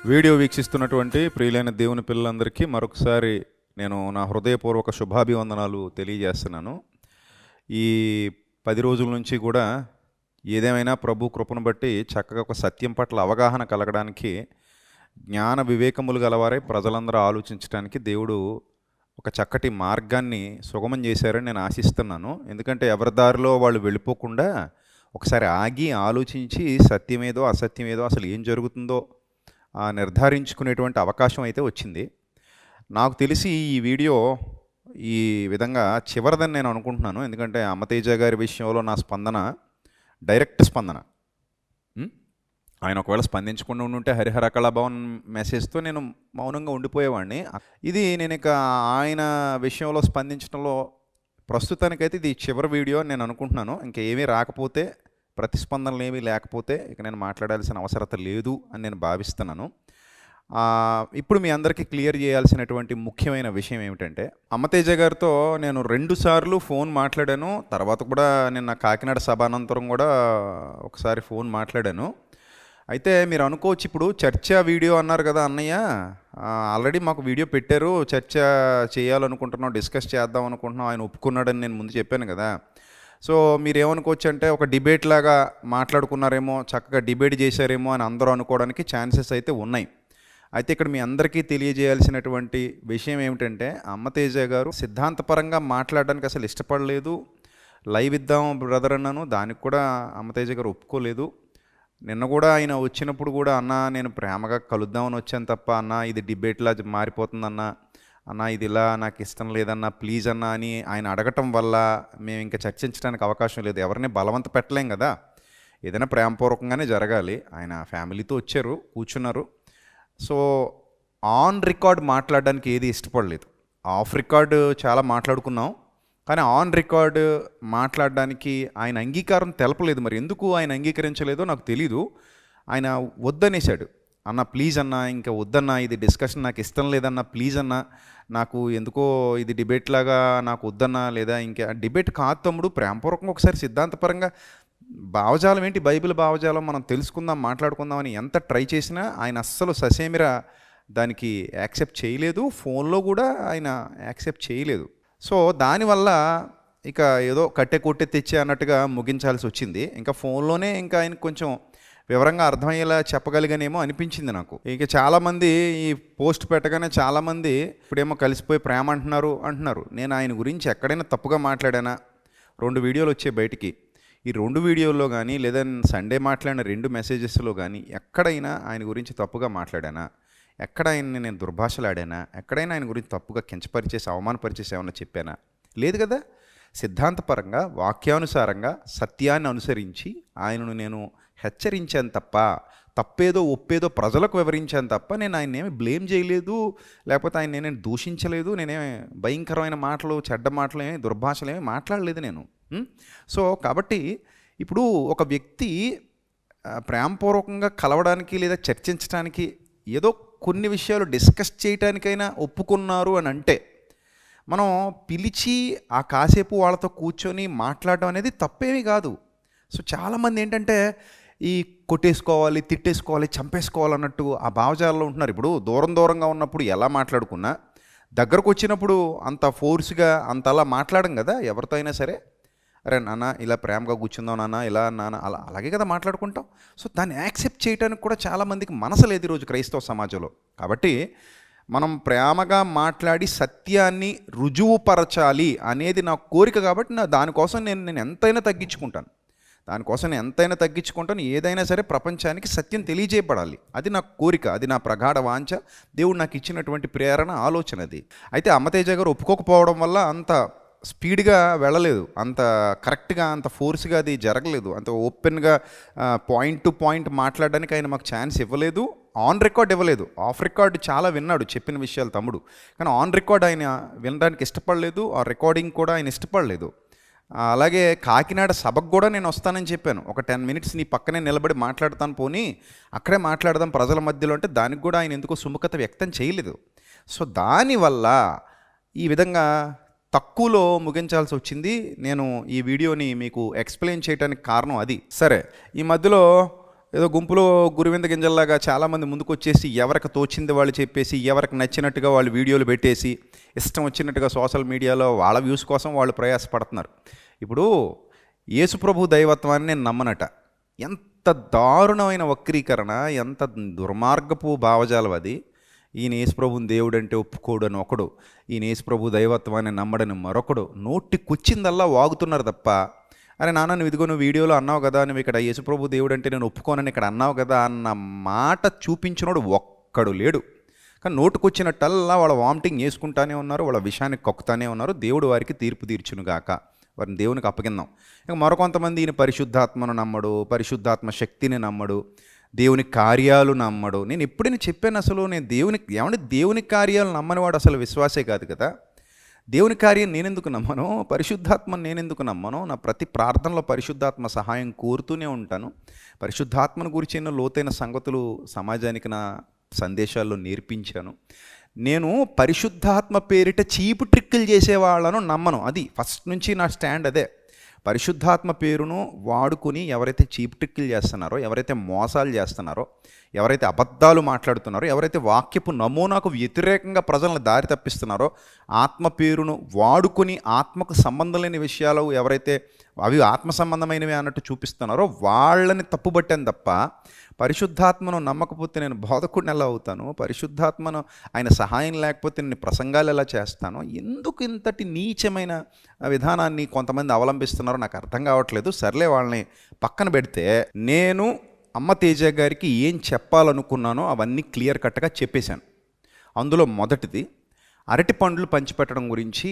Video వీక్షిస్తున్నటువంటి ప్రియులైన దేవుని పిల్లలందరికీ మరొకసారి నేను నా హృదయపూర్వక శుభాభివందనాలు తెలియజేస్తున్నాను. ఈ 10 రోజుల నుంచి కూడా ఏదేమైనా ప్రభు కృపను బట్టి చక్కగా ఒక సత్యం పట్ల అవగాహన కలగడానికి, జ్ఞాన వివేకములు గలవారే ప్రజలందరూ ఆలోచించడానికి దేవుడు ఒక చక్కటి మార్గాన్ని సుగమం చేశారని నేను ఆశిస్తున్నాను. ఎందుకంటే ఎవరి దారిలో వాళ్ళు వెళ్ళిపోకుండా ఒకసారి ఆగి ఆలోచించి సత్యమేదో అసత్యమేదో అసలు ఏం జరుగుతుందో నిర్ధారించుకునేటువంటి అవకాశం అయితే వచ్చింది. నాకు తెలిసి ఈ వీడియో ఈ విధంగా చివరిదని నేను అనుకుంటున్నాను. ఎందుకంటే అమ్మతేజ గారి విషయంలో నా స్పందన డైరెక్ట్ స్పందన. ఆయన ఒకవేళ స్పందించకుండా ఉండుంటే హరిహర కళాభవన్ మెసేజ్తో నేను మౌనంగా ఉండిపోయేవాడిని. ఇది నేను ఇక ఆయన విషయంలో స్పందించడంలో ప్రస్తుతానికైతే ఇది చివరి వీడియో అని నేను అనుకుంటున్నాను. ఇంకేమీ రాకపోతే, ప్రతిస్పందనలు ఏమీ లేకపోతే ఇక నేను మాట్లాడాల్సిన అవసరత లేదు అని నేను భావిస్తున్నాను. ఇప్పుడు మీ అందరికీ క్లియర్ చేయాల్సినటువంటి ముఖ్యమైన విషయం ఏమిటంటే, అమ్మతేజ గారితో నేను 2 సార్లు ఫోన్ మాట్లాడాను. తర్వాత కూడా నిన్న కాకినాడ సభానంతరం కూడా ఒకసారి ఫోన్ మాట్లాడాను. అయితే మీరు అనుకోవచ్చు, ఇప్పుడు చర్చ వీడియో అన్నారు కదా అన్నయ్య, ఆల్రెడీ మాకు వీడియో పెట్టారు, చర్చ చేయాలనుకుంటున్నాం, డిస్కస్ చేద్దాం అనుకుంటున్నాం, ఆయన ఒప్పుకున్నాడని నేను ముందు చెప్పాను కదా. సో మీరు ఏమనుకోవచ్చు అంటే, ఒక డిబేట్ లాగా మాట్లాడుకున్నారేమో, చక్కగా డిబేట్ చేశారేమో అని అందరూ అనుకోవడానికి ఛాన్సెస్ అయితే ఉన్నాయి. అయితే ఇక్కడ మీ అందరికీ తెలియజేయాల్సినటువంటి విషయం ఏమిటంటే, అమ్మతేజ గారు సిద్ధాంతపరంగా మాట్లాడడానికి అసలు ఇష్టపడలేదు. లైవ్ ఇద్దాం బ్రదర్ అన్నాను, దానికి కూడా అమ్మతేజ గారు ఒప్పుకోలేదు. నిన్న కూడా ఆయన వచ్చినప్పుడు కూడా, అన్న నేను ప్రేమగా కలుద్దామని వచ్చాను తప్ప, అన్న ఇది డిబేట్లా మారిపోతుందన్న, అన్న ఇది ఇలా నాకు ఇష్టం లేదన్న, ప్లీజ్ అన్న అని ఆయన అడగటం వల్ల మేము ఇంకా చర్చించడానికి అవకాశం లేదు. ఎవరిని బలవంత పెట్టలేం కదా, ఏదైనా ప్రేమపూర్వకంగానే జరగాలి. ఆయన ఫ్యామిలీతో వచ్చారు, కూర్చున్నారు. సో ఆన్ రికార్డ్ మాట్లాడడానికి ఏది ఇష్టపడలేదు. ఆఫ్ రికార్డ్ చాలా మాట్లాడుకున్నాం, కానీ ఆన్ రికార్డ్ మాట్లాడడానికి ఆయన అంగీకారం తెలపలేదు. మరి ఎందుకు ఆయన అంగీకరించలేదో నాకు తెలీదు. ఆయన వద్దనేశాడు. అన్న ప్లీజ్ అన్న, ఇంకా వద్దన్నా, ఇది డిస్కషన్ నాకు ఇష్టం లేదన్నా, ప్లీజ్ అన్న, నాకు ఎందుకో ఇది డిబేట్ లాగా నాకు వద్దన్నా, లేదా ఇంకా డిబేట్ కాదు తమ్ముడు, ప్రేమపూర్వకంగా ఒకసారి సిద్ధాంతపరంగా భావజాలం ఏంటి, బైబిల్ భావజాలం మనం తెలుసుకుందాం, మాట్లాడుకుందామని ఎంత ట్రై చేసినా ఆయన అస్సలు ససేమిరా దానికి యాక్సెప్ట్ చేయలేదు. ఫోన్లో కూడా ఆయన యాక్సెప్ట్ చేయలేదు. సో దానివల్ల ఇక ఏదో కట్టె కొట్టె తెచ్చే అన్నట్టుగా ముగించాల్సి వచ్చింది. ఇంకా ఫోన్లోనే ఇంకా ఆయన కొంచెం వివరంగా అర్థమయ్యేలా చెప్పగలిగానేమో అనిపించింది నాకు. ఇక చాలామంది ఈ పోస్ట్ పెట్టగానే చాలామంది ఇప్పుడేమో కలిసిపోయి ప్రేమ అంటున్నారు. నేను ఆయన గురించి ఎక్కడైనా తప్పుగా మాట్లాడానా? 2 వీడియోలు వచ్చాయి బయటికి. ఈ 2 వీడియోల్లో కానీ, లేదా సండే మాట్లాడిన 2 మెసేజెస్లో కానీ ఎక్కడైనా ఆయన గురించి తప్పుగా మాట్లాడానా? ఎక్కడ ఆయన్ని నేను దుర్భాషలాడానా? ఎక్కడైనా ఆయన గురించి తప్పుగా కించపరిచేసి, అవమానపరిచేసి ఏమన్నా చెప్పానా? లేదు కదా. సిద్ధాంతపరంగా, వాక్యానుసారంగా, సత్యాన్ని అనుసరించి ఆయనను నేను హెచ్చరించాను తప్ప, తప్పేదో ఒప్పేదో ప్రజలకు వివరించాను తప్ప, నేను ఆయన ఏమి బ్లేమ్ చేయలేదు, లేకపోతే ఆయన నేను దూషించలేదు, నేనేమి భయంకరమైన మాటలు, చెడ్డ మాటలు ఏమి, దుర్భాషలు ఏమి మాట్లాడలేదు నేను. సో కాబట్టి ఇప్పుడు ఒక వ్యక్తి ప్రేమపూర్వకంగా కలవడానికి లేదా చర్చించడానికి, ఏదో కొన్ని విషయాలు డిస్కస్ చేయడానికైనా ఒప్పుకున్నారు అని అంటే, మనం పిలిచి ఆ కాసేపు వాళ్ళతో కూర్చొని మాట్లాడడం అనేది తప్పేమీ కాదు. సో చాలామంది ఏంటంటే, ఈ కొట్టేసుకోవాలి, తిట్టేసుకోవాలి, చంపేసుకోవాలన్నట్టు ఆ భావజాలలో ఉంటున్నారు. ఇప్పుడు దూరంగా ఉన్నప్పుడు ఎలా మాట్లాడుకున్నా, దగ్గరకు వచ్చినప్పుడు అంత ఫోర్స్గా అంతలా మాట్లాడం కదా ఎవరితో అయినా సరే. అరే నాన్న ఇలా ప్రేమగా కూర్చుందాం నాన్న, ఇలా నాన్న, అలాగే కదా మాట్లాడుకుంటాం. సో దాన్ని యాక్సెప్ట్ చేయడానికి కూడా చాలామందికి మనసు లేదు ఈరోజు క్రైస్తవ సమాజంలో. కాబట్టి మనం ప్రేమగా మాట్లాడి సత్యాన్ని రుజువుపరచాలి అనేది నా కోరిక. కాబట్టి దానికోసం నేను ఎంతైనా తగ్గించుకుంటాను. ఏదైనా సరే ప్రపంచానికి సత్యం తెలియజేయబడాలి. అది నా కోరిక, అది నా ప్రగాఢ వాంఛ, దేవుడు నాకు ఇచ్చినటువంటి ప్రేరణ, ఆలోచన అది. అయితే అమ్మతేజ గారు ఒప్పుకోకపోవడం వల్ల అంత స్పీడ్గా వెళ్ళలేదు, అంత కరెక్ట్గా, అంత ఫోర్స్గా అది జరగలేదు, అంత ఓపెన్గా పాయింట్ టు పాయింట్ మాట్లాడడానికి ఆయన మాకు ఛాన్స్ ఇవ్వలేదు. ఆన్ రికార్డ్ ఇవ్వలేదు. ఆఫ్ రికార్డ్ చాలా విన్నాడు చెప్పిన విషయాలు తమ్ముడు, కానీ ఆన్ రికార్డ్ ఆయన వినడానికి ఇష్టపడలేదు. ఆ రికార్డింగ్ కూడా ఆయన ఇష్టపడలేదు. అలాగే కాకినాడ సభకు కూడా నేను వస్తానని చెప్పాను. ఒక 10 మినిట్స్ నీ పక్కనే నిలబడి మాట్లాడతాను, పోనీ అక్కడే మాట్లాడదాం ప్రజల మధ్యలో అంటే, దానికి కూడా ఆయన ఎందుకో సుముఖత వ్యక్తం చేయలేదు. సో దానివల్ల ఈ విధంగా తక్కువలో ముగించాల్సి వచ్చింది. నేను ఈ వీడియోని మీకు ఎక్స్ప్లెయిన్ చేయడానికి కారణం అది. సరే, ఈ మధ్యలో ఏదో గుంపులో గురువింద గింజల్లాగా చాలామంది ముందుకు వచ్చేసి ఎవరికి తోచింది వాళ్ళు చెప్పేసి, ఎవరికి నచ్చినట్టుగా వాళ్ళు వీడియోలు పెట్టేసి, ఇష్టం వచ్చినట్టుగా సోషల్ మీడియాలో వాళ్ళ వ్యూస్ కోసం వాళ్ళు ప్రయాసపడుతున్నారు. ఇప్పుడు యేసుప్రభు దైవత్వాన్ని నేను నమ్మనట. ఎంత దారుణమైన వక్రీకరణ, ఎంత దుర్మార్గపు భావజాలం అది. ఈయన యేసుప్రభుని దేవుడు అంటే ఒప్పుకోడు అని ఒకడు, ఈయన యేసుప్రభు దైవత్వాన్ని నమ్మడని మరొకడు నోటికొచ్చిందల్లా వాగుతున్నారు తప్ప, అరే నాన్న నువ్వు ఇదిగో నువ్వు వీడియోలో అన్నావు కదా, నువ్వు ఇక్కడ యేసుప్రభు దేవుడు అంటే నేను ఒప్పుకోనని ఇక్కడ అన్నావు కదా అన్న మాట చూపించినోడు ఒక్కడు లేడు. కానీ నోటుకొచ్చినట్టల్లా వాళ్ళ వామిటింగ్ చేసుకుంటానే ఉన్నారు, వాళ్ళ విషయాన్ని కక్కుతానే ఉన్నారు. దేవుడు వారికి తీర్పు తీర్చునుగాక, వారిని దేవునికి అప్పగిందాం. ఇక మరికొంతమంది ఈయన పరిశుద్ధాత్మను నమ్మడు, పరిశుద్ధాత్మ శక్తిని నమ్మడు, దేవుని కార్యాలు నమ్మడు. నేను ఎప్పుడైనా చెప్పాను అసలు నేను దేవుని కార్యాలు నమ్మని వాడు అసలు విశ్వాసే కాదు కదా. దేవుని కార్యం నేనెందుకు నమ్మను, పరిశుద్ధాత్మను నేనెందుకు నమ్మను? నా ప్రతి ప్రార్థనలో పరిశుద్ధాత్మ సహాయం కోరుతూనే ఉంటాను. పరిశుద్ధాత్మను గురించి ఎన్నో లోతైన సంగతులు సమాజానికి నా సందేశాల్లో నేర్పించాను. నేను పరిశుద్ధాత్మ పేరిట చీపు ట్రిక్కులు చేసేవాళ్ళను నమ్మను. అది ఫస్ట్ నుంచి నా స్టాండ్ అదే. పరిశుద్ధాత్మ పేరును వాడుకొని ఎవరైతే చీప్ ట్రిక్కులు చేస్తున్నారో, ఎవరైతే మోసాలు చేస్తున్నారో, ఎవరైతే అబద్ధాలు మాట్లాడుతున్నారో, ఎవరైతే వాక్యపు నమూనాకు వ్యతిరేకంగా ప్రజలను దారి తప్పిస్తున్నారో, ఆత్మ పేరును వాడుకొని ఆత్మకు సంబంధం లేని విషయాలు ఎవరైతే అవి ఆత్మ సంబంధమైనవి అన్నట్టు చూపిస్తున్నారో వాళ్ళని తప్పుబట్టాను తప్ప, పరిశుద్ధాత్మను నమ్మకపోతే నేను బోధకుడిని ఎలా అవుతాను? పరిశుద్ధాత్మను ఆయన సహాయం లేకపోతే నేను ప్రసంగాలు ఎలా చేస్తాను? ఎందుకు ఇంతటి నీచమైన విధానాన్ని కొంతమంది అవలంబిస్తున్నారో నాకు అర్థం కావట్లేదు. సర్లే, వాళ్ళని పక్కన పెడితే నేను అమ్మ తేజ గారికి ఏం చెప్పాలనుకున్నానో అవన్నీ క్లియర్ కట్గా చెప్పేశాను. అందులో మొదటిది అరటి పండ్లు పంచిపెట్టడం గురించి.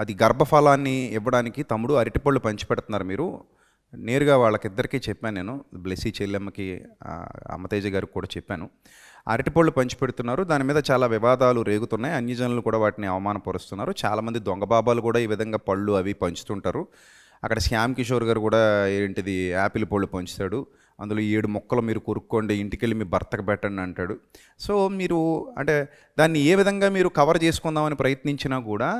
అది గర్భఫలాన్ని ఇవ్వడానికి తమ్ముడు అరటిపళ్ళు పంచిపెడుతున్నారు మీరు. నేరుగా వాళ్ళకిద్దరికీ చెప్పాను నేను, బ్లెస్సీ చెల్లెమ్మకి అమ్మతేజ గారికి కూడా చెప్పాను. అరటిపళ్ళు పంచిపెడుతున్నారు, దాని మీద చాలా వివాదాలు రేగుతున్నాయి. అన్యజనులు కూడా వాటిని అవమానపరుస్తున్నారు. చాలామంది దొంగ బాబాలు కూడా ఈ విధంగా పళ్ళు అవి పంచుతుంటారు. అక్కడ శ్యామ్ కిషోర్ గారు కూడా ఏంటిది యాపిల్ పళ్ళు పంచుతాడు, అందులో 7 ముక్కలు మీరు కొరుక్కోండి, ఇంటికెళ్ళి మీ భర్తకు పెట్టండి అంటాడు. సో మీరు అంటే దాన్ని ఏ విధంగా మీరు కవర్ చేసుకుందామని ప్రయత్నించినా కూడా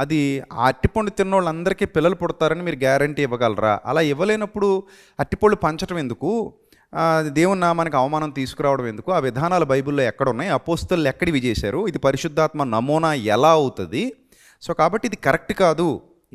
అది ఆ అరటిపండు తిన్నోళ్ళందరికీ పిల్లలు పుడతారని మీరు గ్యారంటీ ఇవ్వగలరా? అలా ఇవ్వలేనప్పుడు అరటిపళ్ళు పంచడం ఎందుకు? దేవుని నామానికి అవమానం తీసుకురావడం ఎందుకు? ఆ విధానాలు బైబిల్లో ఎక్కడున్నాయి? అపోస్తలు ఎక్కడివి చేశారు? ఇది పరిశుద్ధాత్మ నమూనా ఎలా అవుతుంది? సో కాబట్టి ఇది కరెక్ట్ కాదు,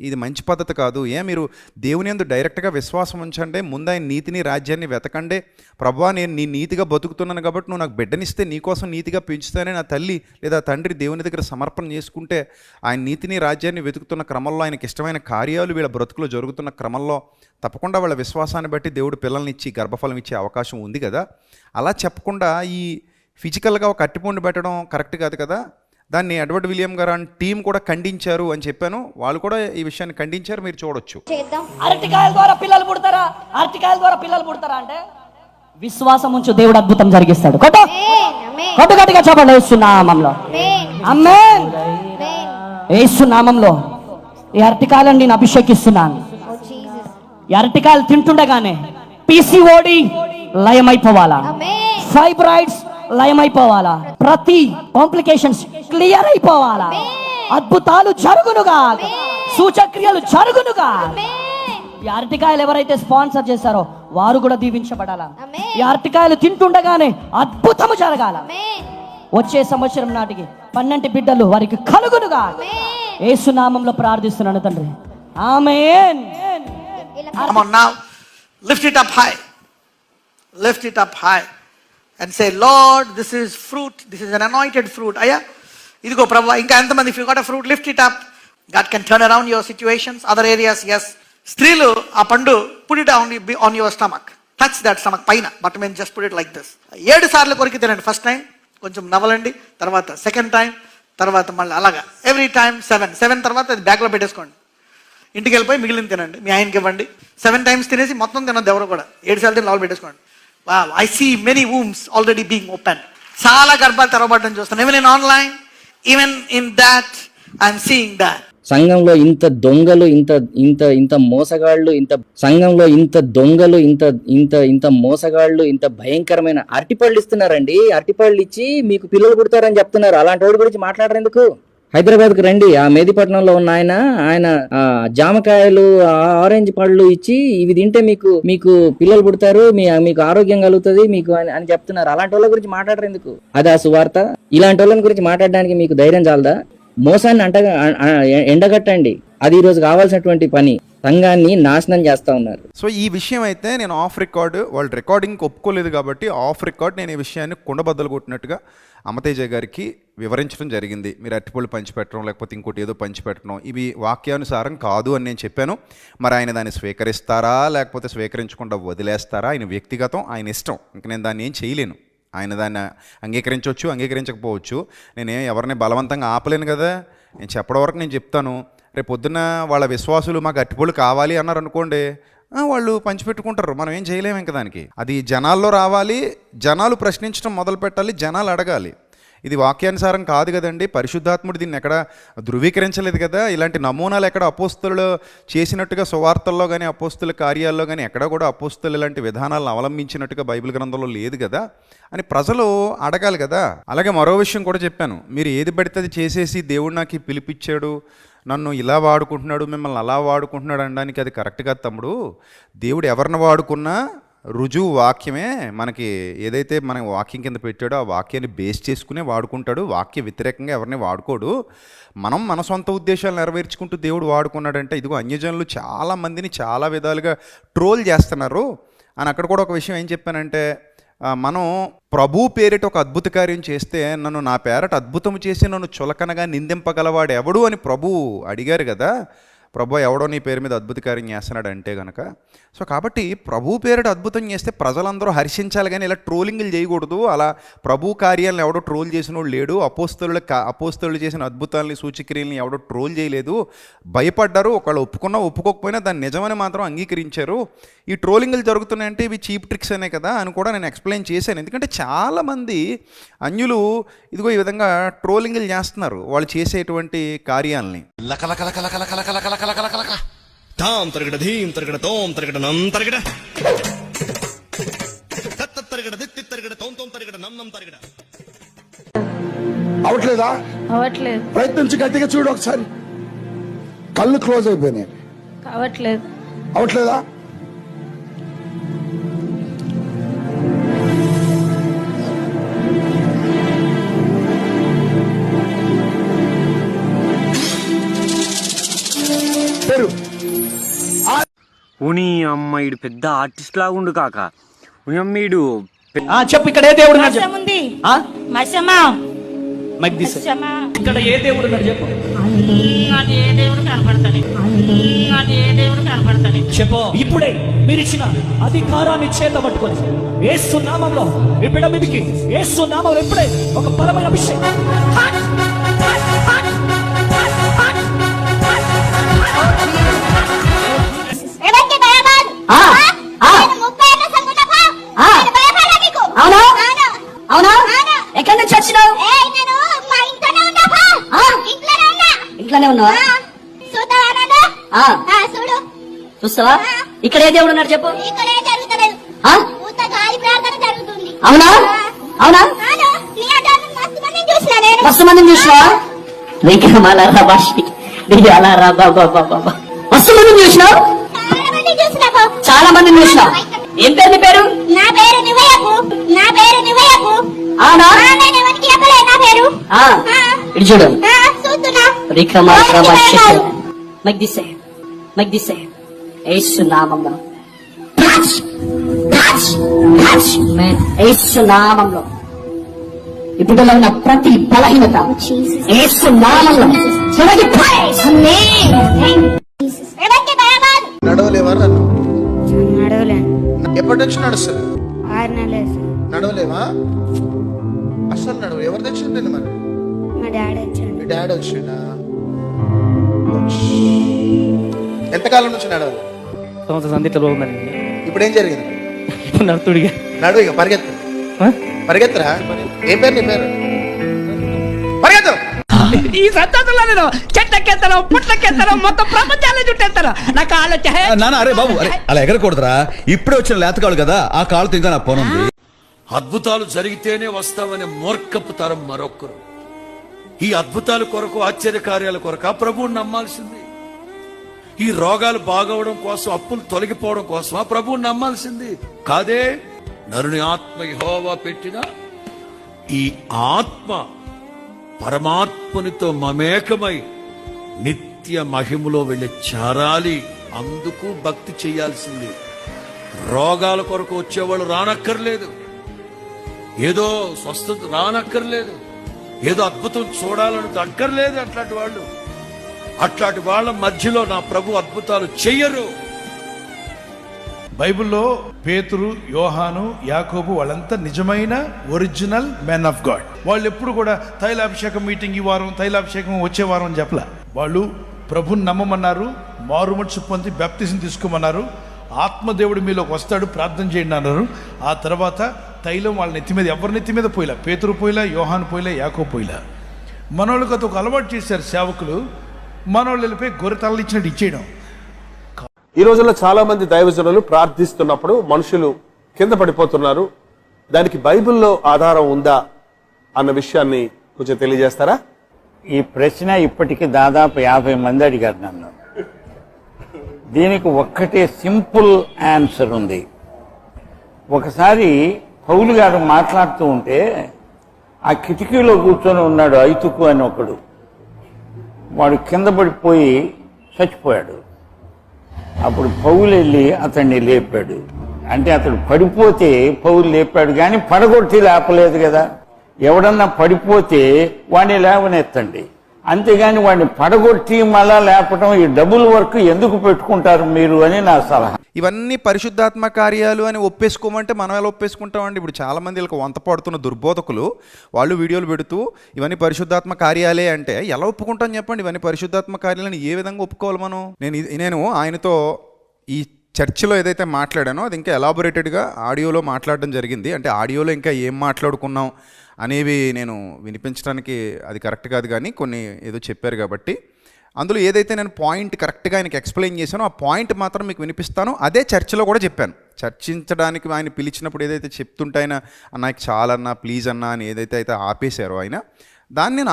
ఇది మంచి పద్ధతి కాదు. మీరు దేవుని యందు డైరెక్ట్గా విశ్వాసం ఉంచండి, ముందు ఆయన నీతిని రాజ్యాన్ని వెతకండి. ప్రభువా నేను నీ నీతిగా బతుకుతున్నాను కాబట్టి నువ్వు నాకు బిడ్డనిస్తే నీకోసం నీతిగా పెంచుతానే నా తల్లి లేదా తండ్రి దేవుని దగ్గర సమర్పణ చేసుకుంటే, ఆయన నీతిని రాజ్యాన్ని వెతుకుతున్న క్రమంలో ఆయనకి ఇష్టమైన కార్యాలు వీళ్ళ బ్రతుకులో జరుగుతున్న క్రమంలో తప్పకుండా వాళ్ళ విశ్వాసాన్ని బట్టి దేవుడు పిల్లల్ని ఇచ్చి గర్భఫలం ఇచ్చే అవకాశం ఉంది కదా. అలా చెప్పకుండా ఈ ఫిజికల్గా ఒక అరటిపండు పెట్టడం కరెక్ట్ కాదు కదా. దాన్ని ఎడ్వర్డ్ విలియం గారు అని టీం కూడా ఖండించారు అని చెప్పాను. వాళ్ళు కూడా ఈ విషయాన్ని ఖండించారు, మీరు చూడొచ్చు. అరటికాయల ద్వారా పిల్లలు పుడతారా, అరటికాయల ద్వారా పిల్లలు పుడతారా అంటే విశ్వాసం ఉంచు, దేవుడు అద్భుతం జరిగిస్తాడు. కొట్టు గట్టిగా చెప్పండి, యేసునామంలో ఆమేన్. యేసునామంలో ఈ అరటికాయలను నేను అభిషేకిస్తున్నాను. ఈ అరటికాయలు తింటుండగానే పిసిఓడి లయమైపోవాలా, ఫైబ్రాయిడ్స్ లయమైపోవాలా, ప్రతి కాంప్లికేషన్స్ క్లియర్ అయిపోవాలా, అద్భుతాలు జరుగునుగా, సూచక్రియలు జరుగునుగా. ఈ అరటికాయలు ఎవరైతే స్పాన్సర్ చేశారో వారు కూడా దీవించబడాలా. ఈ అరటికాయలు తింటుండగానే అద్భుతము జరగాల. వచ్చే సంవత్సరం నాటికి 12 బిడ్డలు వారికి కలుగునుగా. యేసునామంలో ప్రార్థిస్తున్నాను తండ్రి, ఆమేన్. Come on now, lift it up high, lift it up high and say, Lord, this is fruit, this is an anointed fruit. Aya idigo prabhu, inka entamandi, if you got a fruit, lift it up. God can turn around your situations, other areas. Yes, strilu aa pandu, put it on your stomach, touch that stomach paina, but when just put it like this. 7 సార్లు కొరికి తినండి. First time కొంచెం నవలండి, తర్వాత second time, తర్వాత మళ్ళీ అలాగా every time 7 తర్వాత అది బ్యాగ్లో పెట్టేసుకోండి. ఇంటికి వెళ్ళిపోయి మిగిలిన తినండి, మీ ఆయనకి ఇవ్వండి. 7 times తినేసి మొత్తం తినద్దు ఎవరు కూడా. 7 సార్లు తిని లోపల పెట్టేసుకోండి. Wow, I see many wombs already being opened. చాలా గర్భాలు తెరవబడడం చూస్తాను. Even in online, even in that, I'm seeing that. సంఘంలో ఇంత దొంగలు, ఇంత మోసగాళ్ళు, సంఘంలో ఇంత దొంగలు, ఇంత మోసగాళ్ళు, ఇంత భయంకరమైన అరటిపళ్ళు ఇస్తున్నారండి. అరటిపళ్ళు ఇచ్చి మీకు పిల్లలు పుడతారని చెప్తున్నారు. అలాంటి వాడి గురించి మాట్లాడరు ఎందుకు? హైదరాబాద్కి రండి. ఆ మెహదీపట్నంలో ఉన్న ఆయన జామకాయలు, ఆరెంజ్ పళ్ళు ఇచ్చి ఇవి తింటే మీకు పిల్లలు పుడతారు, మీకు ఆరోగ్యం కలుగుతుంది మీకు అని చెప్తున్నారు. అలాంటి వాళ్ళ గురించి మాట్లాడరు ఎందుకు? అదా సువార్త? ఇలాంటి వాళ్ళ గురించి మాట్లాడడానికి మీకు ధైర్యం చాలదా? మోసాన్ని ఎండగట్టండి. అది ఈ రోజు కావాల్సినటువంటి పని. సంఘాన్ని నాశనం చేస్తా ఉన్నారు. సో ఈ విషయం అయితే నేను ఆఫ్ రికార్డ్, వాళ్ళు రికార్డింగ్ ఒప్పుకోలేదు కాబట్టి ఆఫ్ రికార్డ్ నేను ఈ విషయాన్ని కుండబద్దలు కొట్టినట్టుగా అమతేజ గారికి వివరించడం జరిగింది. మీరు అరటిపళ్ళు పంచిపెట్టడం లేకపోతే ఇంకోటి ఏదో పంచిపెట్టడం ఇవి వాక్యానుసారం కాదు అని నేను చెప్పాను. మరి ఆయన దాన్ని స్వీకరిస్తారా లేకపోతే స్వీకరించకుండా వదిలేస్తారా ఆయన వ్యక్తిగతం, ఆయన ఇష్టం. ఇంక నేను దాన్ని ఏం చేయలేను. ఆయన దాన్ని అంగీకరించవచ్చు, అంగీకరించకపోవచ్చు. నేనేం ఎవరిని బలవంతంగా ఆపలేను కదా. నేను చెప్పడం వరకు నేను చెప్తాను. రేపు పొద్దున్న వాళ్ళ విశ్వాసులు మాకు అరటిపళ్ళు కావాలి అన్నారు అనుకోండి, వాళ్ళు పంచిపెట్టుకుంటారు. మనం ఏం చేయలేము ఇంక దానికి. అది జనాల్లో రావాలి, జనాలు ప్రశ్నించడం మొదలు పెట్టాలి, జనాలు అడగాలి. ఇది వాక్యానుసారం కాదు కదండి. పరిశుద్ధాత్ముడు దీన్ని ఎక్కడ ధృవీకరించలేదు కదా. ఇలాంటి నమూనాలు ఎక్కడ అపోస్తులు చేసినట్టుగా సువార్తల్లో కానీ అపోస్తుల కార్యాల్లో కానీ ఎక్కడ కూడా అపోస్తులు ఇలాంటి విధానాలను అవలంబించినట్టుగా బైబిల్ గ్రంథంలో లేదు కదా అని ప్రజలు అడగాలి కదా. అలాగే మరో విషయం కూడా చెప్పాను. మీరు ఏది పడితే అది చేసేసి దేవుడు నాకు పిలిపించాడు, నన్ను ఇలా వాడుకుంటున్నాడు, మిమ్మల్ని అలా వాడుకుంటున్నాడు అనడానికి అది కరెక్ట్ కాదు తమ్ముడు. దేవుడు ఎవరిని వాడుకున్నా రుజువు వాక్యమే. మనకి ఏదైతే మన వాక్యం కింద పెట్టాడో ఆ వాక్యాన్ని బేస్ చేసుకునే వాడుకుంటాడు. వాక్య వ్యతిరేకంగా ఎవరిని వాడుకోడు. మనం మన సొంత ఉద్దేశాలు నెరవేర్చుకుంటూ దేవుడు వాడుకున్నాడంటే, ఇదిగో అన్యజనులు చాలామందిని చాలా విధాలుగా ట్రోల్ చేస్తున్నారు అని అక్కడ కూడా ఒక విషయం ఏం చెప్పానంటే, మనం ప్రభు పేరిట ఒక అద్భుత కార్యం చేస్తే నన్ను నా పేరట అద్భుతం చేసి నన్ను చులకనగా నిందింపగలవాడు ఎవడు అని ప్రభు అడిగారు కదా. ప్రభు ఎవడో నీ పేరు మీద అద్భుత కార్యం చేస్తున్నాడు అంటే కనుక. సో కాబట్టి ప్రభు పేరిట అద్భుతం చేస్తే ప్రజలందరూ హర్షించాలి కానీ ఇలా ట్రోలింగ్లు చేయకూడదు. అలా ప్రభు కార్యాలను ఎవడో ట్రోల్ చేసిన వాడు లేడు. అపోస్తలులు చేసిన అద్భుతాలని సూచక్రియల్ని ఎవడో ట్రోల్ చేయలేదు. భయపడ్డారు. ఒకళ్ళు ఒప్పుకున్నా ఒప్పుకోకపోయినా దాన్ని నిజమని మాత్రం అంగీకరించారు. ఈ ట్రోలింగ్లు జరుగుతున్నాయంటే ఇవి చీప్ ట్రిక్స్ అనే కదా అని కూడా నేను ఎక్స్ప్లెయిన్ చేశాను. ఎందుకంటే చాలామంది అన్యులు ఇదిగో ఈ విధంగా ట్రోలింగ్లు చేస్తున్నారు వాళ్ళు చేసేటువంటి కార్యాలని. తాం తరగడ ధీం తరగడ తోం తరగడ నం తరగడ తత్త తరగడ దిత్తి తరగడ తోం తోం తరగడ నం నం తరగడ. అవట్లేదా? అవట్లేదు. ప్రయత్నించి గట్టిగా చూడు ఒకసారి. కళ్ళు క్లోజ్ అయిపోయినాయి. అవట్లేదు. అవట్లేదా? పేరు ఉని అమ్మాయిడు పెద్ద ఆర్టిస్ట్ లాగుండు కాక. ఉయమ్మీడు చెప్పు, ఇక్కడ ఏ దేవుడు ఉన్నాడు చెప్పు. మత్స్యముంది. ఆ? మత్స్యమా. మైక్ తీసే. మత్స్యమా. ఇక్కడ ఏ దేవుడు ఉన్నాడు చెప్పు. అది ఏ దేవుడు కనపడతాడు. అది ఏ దేవుడు కనపడతాడు. చెప్పు. ఇప్పుడే మీరు ఇచ్చిన అధికారాన్ని చేత పట్టుకొని యేసు నామములో మీ బిడ్డ మీదికి యేసు నామములో ఇప్పుడే ఒక బలమైన అభిషేకం. ఎవరికి భయపడదు. అవునా అవునా? ఎక్కడి నుంచి వచ్చినావు? నేను మా ఇంట్లోనే ఉన్నా. ఇంట్లోనే ఉన్నా. ఇంట్లోనే ఉన్నావా? చూడు చూస్తావా? ఇక్కడ ఏ దేవుడు ఉన్నాడు చెప్పు. ఇక్కడే జరుగుతలేదు. ఊత గాలి ప్రార్థన జరుగుతుంది. అవునా అవునా? నీ అడ్డాన్ని మస్తు మందిని చూసినా నేను. మస్తు మందిని చూసినావా? నీకేమలా భాషి నీకు అలా రా బాబా బాబా. మస్తు మందిని చూసినావు. చాలా మందిని చూసినా పో. చాలా మందిని చూసినావు. ఏం పేరు నీ పేరు? నా పేరు నివయకు. నా పేరు నివయకు. అవునా? నేను ఎవరికి చెప్పలే నా పేరు. ఇటు చూడు. చూస్తున్నా. మైక్ దిసే యేసు నామములో యేసు నామములో ఇప్పుడు ఉన్న ప్రతి బలహీనత యేసు నామములో ఎవరికి భయపడదు. నడవలేవా? నన్ను నడవలేను. ఎప్పటి నుంచి నడుస్తారు? 6 నెలలు. నడవలేవా? అసలు నడవ. ఎవరు తెచ్చిండండి మరి? మా డాడీ వచ్చాడు. మీ డాడీ వచ్చిండా? ఎంతకాలం నుంచి నడవాలి? సంవత్సరం సందిట్లో మరి ఇప్పుడు ఏం జరిగింది? నడుతుడిగా నడువు ఇక పరిగెత్తు. పరిగెత్తరా? ఏం పేరు నీ పేరు? పరిగెత్తు. ఈ సంతోషంలో నేను చెట్లకెత్తాను, పుట్లకెత్తాను, మొత్తం ప్రపంచాన్ని చుట్టేస్తాను. నా కాళ్ళు నాన్న అరే బాబు అరే అలా ఎగరకూడదురా. ఇప్పుడే వచ్చిన లేతకాళ్ళు కదా, ఆ కాళ్ళతో ఇంకా నా పనుంది. అద్భుతాలు జరిగితేనే వస్తామనే మూర్ఖపు తరం మరొకరు. ఈ అద్భుతాల కొరకు, ఆశ్చర్యకార్యాల కొరకు ఆ ప్రభువుని నమ్మాల్సింది. ఈ రోగాలు బాగవడం కోసం, అప్పులు తొలగిపోవడం కోసం ఆ ప్రభువుని నమ్మాల్సింది కాదే. నరుని ఆత్మ యెహోవా పెట్టిన ఈ ఆత్మ పరమాత్మనితో మమేకమై నిత్య మహిమలో వెళ్ళి చేరాలి. అందుకు భక్తి చేయాల్సింది. రోగాల కొరకు వచ్చేవాళ్ళు రానక్కర్లేదు, ఏదో స్వస్థత రానక్కర్లేదు, ఏదో అద్భుతం చూడాలని అక్కర్లేదు. అట్లాంటి వాళ్ళ మధ్యలో నా ప్రభు అద్భుతాలు చెయ్యరు. బైబిల్లో పేతురు, యోహాను, యాకోబు వాళ్ళంతా నిజమైన ఒరిజినల్ మెన్ ఆఫ్ గాడ్. వాళ్ళు ఎప్పుడు కూడా తైలాభిషేకం మీటింగ్ ఈ వారం, తైలాభిషేకం వచ్చే వారం అని చెప్పలే. వాళ్ళు ప్రభుని నమ్మమన్నారు, మారుమనసు పొంది బాప్తిజం తీసుకోమన్నారు, ఆత్మదేవుడు మీలోకి వస్తాడు, ప్రార్థన చేయండి అన్నారు. ఆ తర్వాత తైలం వాళ్ళ నెత్తి మీద, ఎవరి నెత్తి మీద పోయిలా, పేతురు పోయిలా, యోహాను పోయిలా, యాకోబు పోయిలా. మనోళ్ళకి అది ఒక అలవాటు చేశారు సేవకులు. మనోళ్ళు వెళ్ళిపోయి గొర్రె తలలు ఇచ్చినట్టు ఇచ్చేయడం. ఈ రోజుల్లో చాలా మంది దైవజనులు ప్రార్థిస్తున్నప్పుడు మనుషులు కింద పడిపోతున్నారు. దానికి బైబిల్లో ఆధారం ఉందా అన్న విషయాన్ని కొంచెం తెలియజేస్తారా? ఈ ప్రశ్న ఇప్పటికి దాదాపు 50 మంది అడిగారు నన్ను. దీనికి ఒక్కటే సింపుల్ ఆన్సర్ ఉంది. ఒకసారి పౌలు గారు మాట్లాడుతూ ఉంటే ఆ కిటికీలో కూర్చొని ఉన్నాడు ఐతుకు అని ఒకడు. వాడు కింద పడిపోయి చచ్చిపోయాడు. అప్పుడు పౌలు వెళ్ళి అతన్ని లేపాడు. అంటే అతడు పడిపోతే పౌలు లేపాడు, కానీ పడగొట్టి లేపలేదు కదా. ఎవడన్నా పడిపోతే వాడిని లేవనెత్తండి, అంతేగాని వాడిని పడగొట్టి మళ్ళా లేపడం, ఈ డబుల్ వర్క్ ఎందుకు పెట్టుకుంటారు మీరు అని నా సలహా. ఇవన్నీ పరిశుద్ధాత్మ కార్యాలు అని ఒప్పేసుకోమంటే మనం ఎలా ఒప్పేసుకుంటామండి? ఇప్పుడు చాలామంది వీళ్ళకి వంత పడుతున్న దుర్బోధకులు వాళ్ళు వీడియోలు పెడుతూ ఇవన్నీ పరిశుద్ధాత్మ కార్యాలే అంటే ఎలా ఒప్పుకుంటాం చెప్పండి? ఇవన్నీ పరిశుద్ధాత్మ కార్యాలని ఏ విధంగా ఒప్పుకోవాలి మనం? నేను ఆయనతో ఈ చర్చిలో ఏదైతే మాట్లాడానో అది ఇంకా ఎలాబొరేటెడ్గా ఆడియోలో మాట్లాడడం జరిగింది. అంటే ఆడియోలో ఇంకా ఏం మాట్లాడుకున్నాం అనేవి నేను వినిపించడానికి అది కరెక్ట్ కాదు, కానీ కొన్ని ఏదో చెప్పారు కాబట్టి అందులో ఏదైతే నేను పాయింట్ కరెక్ట్గా ఆయనకి ఎక్స్ప్లెయిన్ చేశానో ఆ పాయింట్ మాత్రం మీకు వినిపిస్తాను. అదే చర్చిలో కూడా చెప్పాను. చర్చించడానికి ఆయన పిలిచినప్పుడు ఏదైతే చెప్తుంటే ఆయన నాకు చాలన్నా ప్లీజ్ అన్నా అని ఏదైతే అయితే ఆపేశారో ఆయన, దాన్ని నేను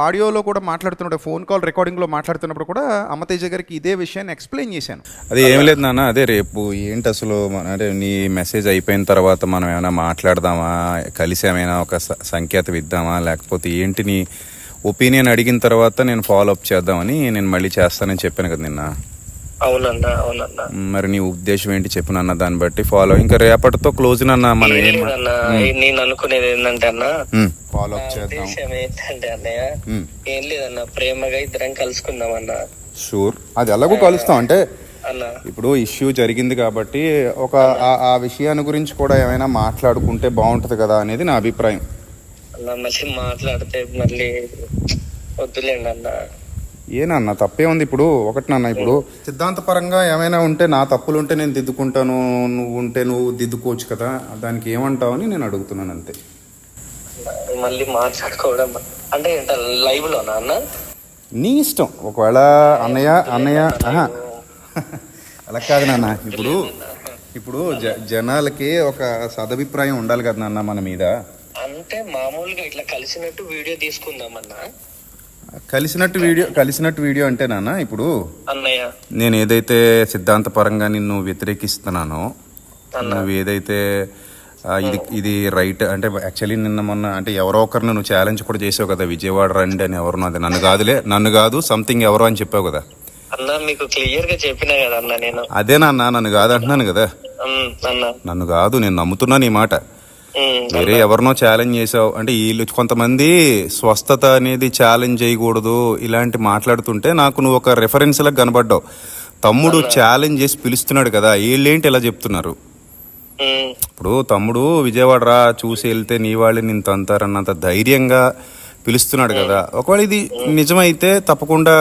ఆడియోలో కూడా మాట్లాడుతున్నప్పుడు, ఫోన్ కాల్ రికార్డింగ్లో మాట్లాడుతున్నప్పుడు కూడా అమ్మతేజ గారికి ఇదే విషయాన్ని ఎక్స్ప్లెయిన్ చేశాను. అదే ఏం లేదు నాన్న, అదే రేపు ఏంటి అసలు అంటే నీ మెసేజ్ అయిపోయిన తర్వాత మనం ఏమైనా మాట్లాడదామా, కలిసి ఏమైనా ఒక సంకేతం ఇద్దామా, లేకపోతే ఏంటి నీ ఒపీనియన్ అడిగిన తర్వాత నేను ఫాలో అప్ చేద్దామని నేను మళ్ళీ చేస్తానని చెప్పాను కదా నిన్న. అవునన్నా అవునన్నా. మరి నీ ఉద్దేశం ఏంటి చెప్పు నాన్న, దాన్ని బట్టి ఫాలో. ఇంకా రేపటితో క్లోజ్ అన్న మనం నేను అనుకునేది ఏంటంటే అన్న, ఫాలో అప్ చేద్దాం. ఉద్దేశం ఏంటంటే అన్నయ్య ఏం లేదన్న, ప్రేమగా ఇద్దరం కలుసుకుందాం అన్న. షూర్, అది ఎలాగో కలుస్తాం. అంటే అన్న ఇప్పుడు ఇష్యూ జరిగింది కాబట్టి ఒక ఆ విషయాన్ని గురించి కూడా ఏమైనా మాట్లాడుకుంటే బాగుంటది కదా అనేది నా అభిప్రాయం. అన్న మళ్ళీ మాట్లాడితే మళ్ళీ వద్దులేండి అన్న. ఏనన్నా తప్పే ఉంది? ఇప్పుడు ఒకటి నాన్న, ఇప్పుడు సిద్ధాంతపరంగా ఏమైనా ఉంటే నా తప్పులు ఉంటే నేను దిద్దుకుంటాను, నువ్వు ఉంటే నువ్వు దిద్దుకోవచ్చు కదా, దానికి ఏమంటావు అని నేను అడుగుతున్నాను అంతే. మళ్ళీ మాట్లాడుకోవడం అంటే లైవ్ లోనా అన్న? నీ ఇష్టం. ఒకవేళ అన్నయ్య అలా కాదు నాన్న. ఇప్పుడు జనాలకి ఒక సదభిప్రాయం ఉండాలి కదా నాన్న మన మీద. అంటే మామూలుగా ఇట్లా కలిసినట్టు వీడియో తీసుకుందామన్నా. కలిసినట్టు వీడియో అంటే నాన్న, ఇప్పుడు అన్నయ్య నేను ఏదైతే సిద్ధాంతపరంగా నిన్ను వ్యతిరేకిస్తున్నానో, నువ్వు ఏదైతే ఇది రైట్ అంటే యాక్చువల్లీ నిన్న మొన్న అంటే ఎవరో ఒకరు నువ్వు ఛాలెంజ్ కూడా చేసావు కదా, విజయవాడ రండి అని. ఎవరు? అది నన్ను కాదు సంథింగ్ ఎవరో అని చెప్పావు కదా అన్న. మీకు క్లియర్ గా చెప్పినా కదా అన్న నేను. అదేనన్నా, నన్ను కాదు అంటున్నాను కదా. నన్ను కాదు, నేను నమ్ముతున్నాను ఈ మాట. వేరే ఎవరినో ఛాలెంజ్ చేసావు అంటే వీళ్ళు కొంతమంది స్వస్థత అనేది ఛాలెంజ్ చేయకూడదు ఇలాంటి మాట్లాడుతుంటే నాకు నువ్వు ఒక రెఫరెన్స్ లా కనబడ్డావు. తమ్ముడు ఛాలెంజ్ చేసి పిలుస్తున్నాడు కదా, వీళ్ళేంటి ఇలా చెప్తున్నారు? ఇప్పుడు తమ్ముడు విజయవాడ రా చూసి వెళ్తే నీ వాళ్ళని నిన్ను తంతారన్నంత ధైర్యంగా పిలుస్తున్నాడు కదా. ఒకవేళ ఇది నిజమైతే తప్పకుండా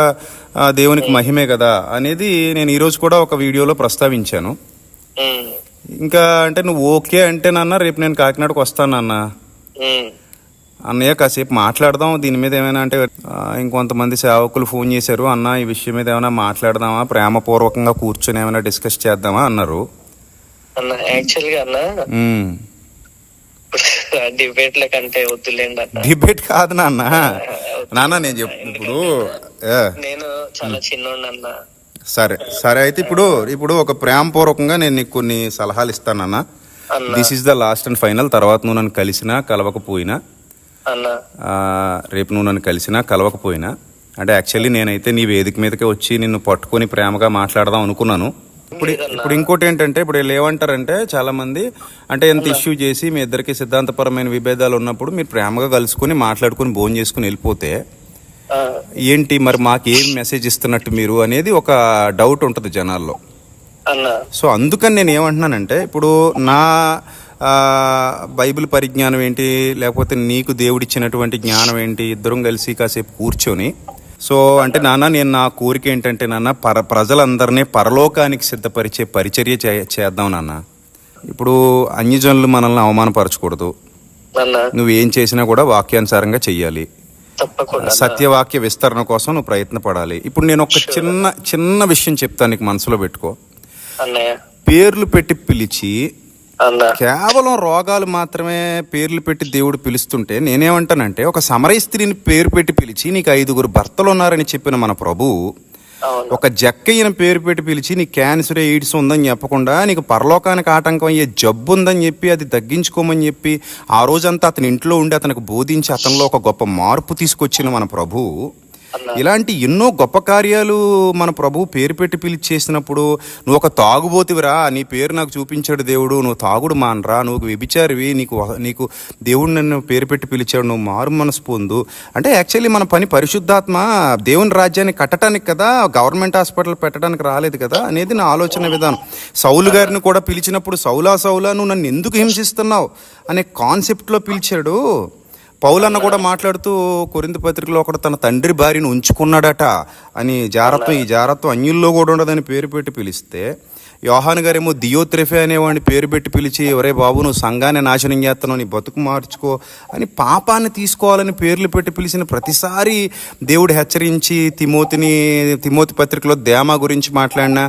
దేవునికి మహిమే కదా అనేది నేను ఈరోజు కూడా ఒక వీడియోలో ప్రస్తావించాను. ఇంకా అంటే నువ్వు ఓకే అంటే నాన్న రేపు నేను కాకినాడకు వస్తాను నాన్న. అన్నయ్య కాసేపు మాట్లాడదాం దీని మీద ఏమైనా అంటే ఇంకొంతమంది సేవకులు ఫోన్ చేశారు, అన్న ఈ విషయం మీద ఏమైనా మాట్లాడదామా, ప్రేమపూర్వకంగా కూర్చొని ఏమైనా డిస్కస్ చేద్దామా అన్నారు. డిబేట్ల కంటే వద్దులేండి అన్న. డిబేట్ కాదు నాన్న, నాన్న నేను ఇప్పుడు నేను చాలా చిన్నోడన్నా. సరే సరే అయితే ఇప్పుడు ఒక ప్రేమపూర్వకంగా నేను నీకు కొన్ని సలహాలు ఇస్తానన్న. This is the last and final. తర్వాత నువ్వు నన్ను కలిసినా కలవకపోయినా, రేపు నువ్వు నన్ను కలిసినా కలవకపోయినా, అంటే యాక్చువల్లీ నేనైతే నీ వేదిక మీదకే వచ్చి నిన్ను పట్టుకొని ప్రేమగా మాట్లాడదాం అనుకున్నాను. ఇప్పుడు ఇంకోటి ఏంటంటే, ఇప్పుడు వీళ్ళు ఏమంటారంటే చాలా మంది, అంటే ఎంత ఇష్యూ చేసి మీ ఇద్దరికి సిద్ధాంతపరమైన విభేదాలు ఉన్నప్పుడు మీరు ప్రేమగా కలుసుకుని మాట్లాడుకుని భోజనం చేసుకుని వెళ్ళిపోతే ఏంటి మరి మాకు ఏం మెసేజ్ ఇస్తున్నట్టు మీరు అనేది ఒక డౌట్ ఉంటుంది జనాల్లో. సో అందుకని నేను ఏమంటున్నానంటే, ఇప్పుడు నా బైబిల్ పరిజ్ఞానం ఏంటి, లేకపోతే నీకు దేవుడిచ్చినటువంటి జ్ఞానం ఏంటి, ఇద్దరం కలిసి కాసేపు కూర్చొని, సో అంటే నాన్న నేను నా కోరిక ఏంటంటే నాన్న ప్రజలందరినీ పరలోకానికి సిద్ధపరిచే పరిచర్య చేద్దాం నాన్న. ఇప్పుడు అన్యజనులు మనల్ని అవమానపరచకూడదు. నువ్వేం చేసినా కూడా వాక్యానుసారంగా చెయ్యాలి. సత్యవాక్య విస్తరణ కోసం నువ్వు ప్రయత్నపడాలి. ఇప్పుడు నేను ఒక చిన్న విషయం చెప్తాను, నీకు మనసులో పెట్టుకో. పేర్లు పెట్టి పిలిచి కేవలం రోగాలు మాత్రమే పేర్లు పెట్టి దేవుడు పిలుస్తుంటే నేనేమంటానంటే, ఒక సమరయ స్త్రీని పేరు పెట్టి పిలిచి నీకు 5 భర్తలు ఉన్నారని చెప్పిన మన ప్రభు ఒక జక్కయ్యన పేరు పెట్టి పిలిచి నీకు క్యాన్సర్, ఎయిడ్స్ ఉందని చెప్పకుండా నీకు పరలోకానికి ఆటంకం అయ్యే జబ్బు ఉందని చెప్పి అది తగ్గించుకోమని చెప్పి ఆ రోజంతా అతని ఇంట్లో ఉండి అతనికి బోధించి అతనిలో ఒక గొప్ప మార్పు తీసుకొచ్చిన మన ప్రభు ఇలాంటి ఎన్నో గొప్ప కార్యాలు మన ప్రభు పేరు పెట్టి పిలిచి చేసినప్పుడు నువ్వు ఒక తాగుబోతివిరా, నీ పేరు నాకు చూపించాడు దేవుడు, నువ్వు తాగుడు మానరా, నువ్వు వ్యభిచారివి, నీకు దేవుడు నన్ను పేరు పెట్టి పిలిచాడు, నువ్వు మారు మనసు పొందు అంటే, యాక్చువల్లీ మన పని పరిశుద్ధాత్మ దేవుని రాజ్యాన్ని కట్టడానికి కదా, గవర్నమెంట్ హాస్పిటల్ పెట్టడానికి రాలేదు కదా అనేది నా ఆలోచన విధానం. సౌలు గారిని కూడా పిలిచినప్పుడు సౌలా నువ్వు నన్ను ఎందుకు హింసిస్తున్నావు అనే కాన్సెప్ట్లో పిలిచాడు. పౌలన్న కూడా మాట్లాడుతూ కొరింథీ పత్రికలో ఒకడు తన తండ్రి భార్యను ఉంచుకున్నాడట అని, ఈ జారత్వం అన్యుల్లో కూడా ఉండదని పేరు పెట్టి పిలిస్తే, యోహాను గారేమో దియోత్రెఫే అనేవాడిని పేరు పెట్టి పిలిచి, ఒరే బాబు నువ్వు సంఘాన్ని నాశనం చేస్తున్నావు, నీ బతుకు మార్చుకో అని పాపాన్ని తీసుకోవాలని పేర్లు పెట్టి పిలిచిన ప్రతిసారి దేవుడు హెచ్చరించి తిమోతి పత్రికలో దేమా గురించి మాట్లాడిన,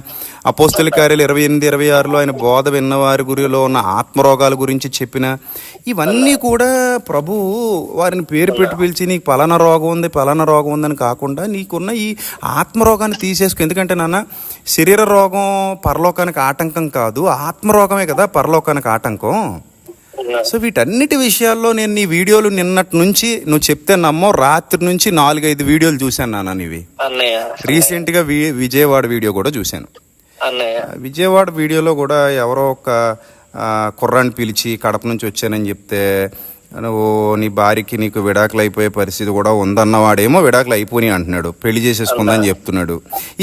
అపోస్తల కార్యాలు 28-26లో ఆయన బోధ విన్నవారి గురిలో ఉన్న ఆత్మరోగాల గురించి చెప్పిన, ఇవన్నీ కూడా ప్రభు వారిని పేరు పెట్టి పిలిచి నీకు పలానా రోగం ఉందని కాకుండా నీకున్న ఈ ఆత్మరోగాన్ని తీసేసుకో. ఎందుకంటే నాన్న, శరీర రోగం పరలోకానికి ఆటంకం కాదు, ఆత్మరోగమే కదా పరలోకానికి ఆటంకం. సో వీటన్నిటి విషయాల్లో నేను నీ వీడియోలు నిన్నటి నుంచి నువ్వు చెప్తే నమ్మో, రాత్రి నుంచి 4-5 వీడియోలు చూశాను నాన్న నీవి. రీసెంట్గా విజయవాడ వీడియో కూడా చూశాను. విజయవాడ వీడియోలో కూడా ఎవరో ఒక కుర్రాన్ని పిలిచి కడప నుంచి వచ్చానని చెప్తే, నువ్వు నీ భార్యకి నీకు విడాకులు అయిపోయే పరిస్థితి కూడా ఉందన్నవాడేమో విడాకులు అయిపోయి అంటున్నాడు, పెళ్లి చేసేసుకుందని చెప్తున్నాడు.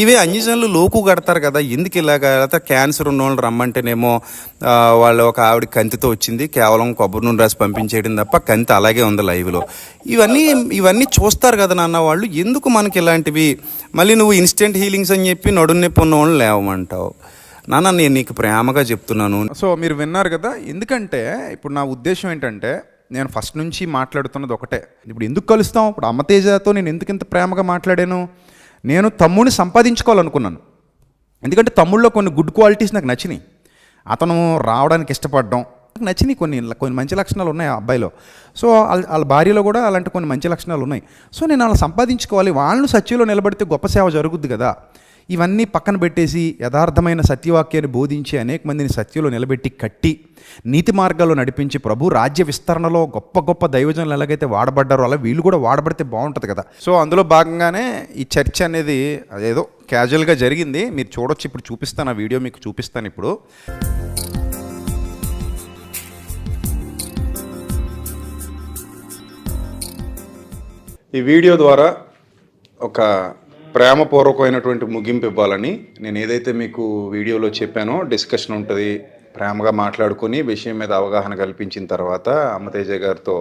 ఇవే అన్యజనులు లోకు కడతారు కదా, ఎందుకు ఇలాగా? క్యాన్సర్ ఉన్న వాళ్ళు రమ్మంటేనేమో వాళ్ళు ఒక ఆవిడ కంతితో వచ్చింది, కేవలం కొబ్బరి నూనె రాసి పంపించేయడం తప్ప కంతి అలాగే ఉంది లైవ్లో. ఇవన్నీ చూస్తారు కదా నాన్న వాళ్ళు, ఎందుకు మనకి ఇలాంటివి? మళ్ళీ నువ్వు ఇన్స్టెంట్ హీలింగ్స్ అని చెప్పి నడుము నొప్పి ఉన్న వాళ్ళని లేవమంటావు. నాన్న నేను నీకు ప్రేమగా చెప్తున్నాను. సో మీరు విన్నారు కదా. ఎందుకంటే ఇప్పుడు నా ఉద్దేశం ఏంటంటే, నేను ఫస్ట్ నుంచి మాట్లాడుతున్నది ఒకటే. ఇప్పుడు ఎందుకు కలుస్తాం? ఇప్పుడు అమ్మతేజతో నేను ఎందుకు ఇంత ప్రేమగా మాట్లాడాను? నేను తమ్ముడిని సంపాదించుకోవాలనుకున్నాను. ఎందుకంటే తమ్ముళ్ళలో కొన్ని గుడ్ క్వాలిటీస్ నాకు నచ్చినాయి. అతను రావడానికి ఇష్టపడడం నాకు నచ్చినాయి. కొన్ని మంచి లక్షణాలు ఉన్నాయి ఆ అబ్బాయిలో. సో వాళ్ళ భార్యలో కూడా అలాంటి కొన్ని మంచి లక్షణాలు ఉన్నాయి. సో నేను అలా సంపాదించుకోవాలి, వాళ్ళను సత్యంలో నిలబడితే గొప్ప సేవ జరుగుద్ది కదా. ఇవన్నీ పక్కన పెట్టేసి యథార్థమైన సత్యవాక్యాన్ని బోధించి అనేక మందిని సత్యంలో నిలబెట్టి కట్టి నీతి మార్గాల్లో నడిపించి ప్రభు రాజ్య విస్తరణలో గొప్ప గొప్ప దైవజనులు ఎలాగైతే వాడబడ్డారో అలా వీళ్ళు కూడా వాడబడితే బాగుంటుంది కదా. సో అందులో భాగంగానే ఈ చర్చ అనేది అదేదో క్యాజువల్గా జరిగింది. మీరు చూడొచ్చు, ఇప్పుడు చూపిస్తాను, ఆ వీడియో మీకు చూపిస్తాను ఇప్పుడు. ఈ వీడియో ద్వారా ఒక ప్రేమపూర్వకమైనటువంటి ముగింపు ఇవ్వాలని నేను ఏదైతే మీకు వీడియోలో చెప్పానో, డిస్కషన్ ఉంటుంది, ప్రేమగా మాట్లాడుకొని విషయం మీద అవగాహన కల్పించిన తర్వాత అమ్మతేజ గారితో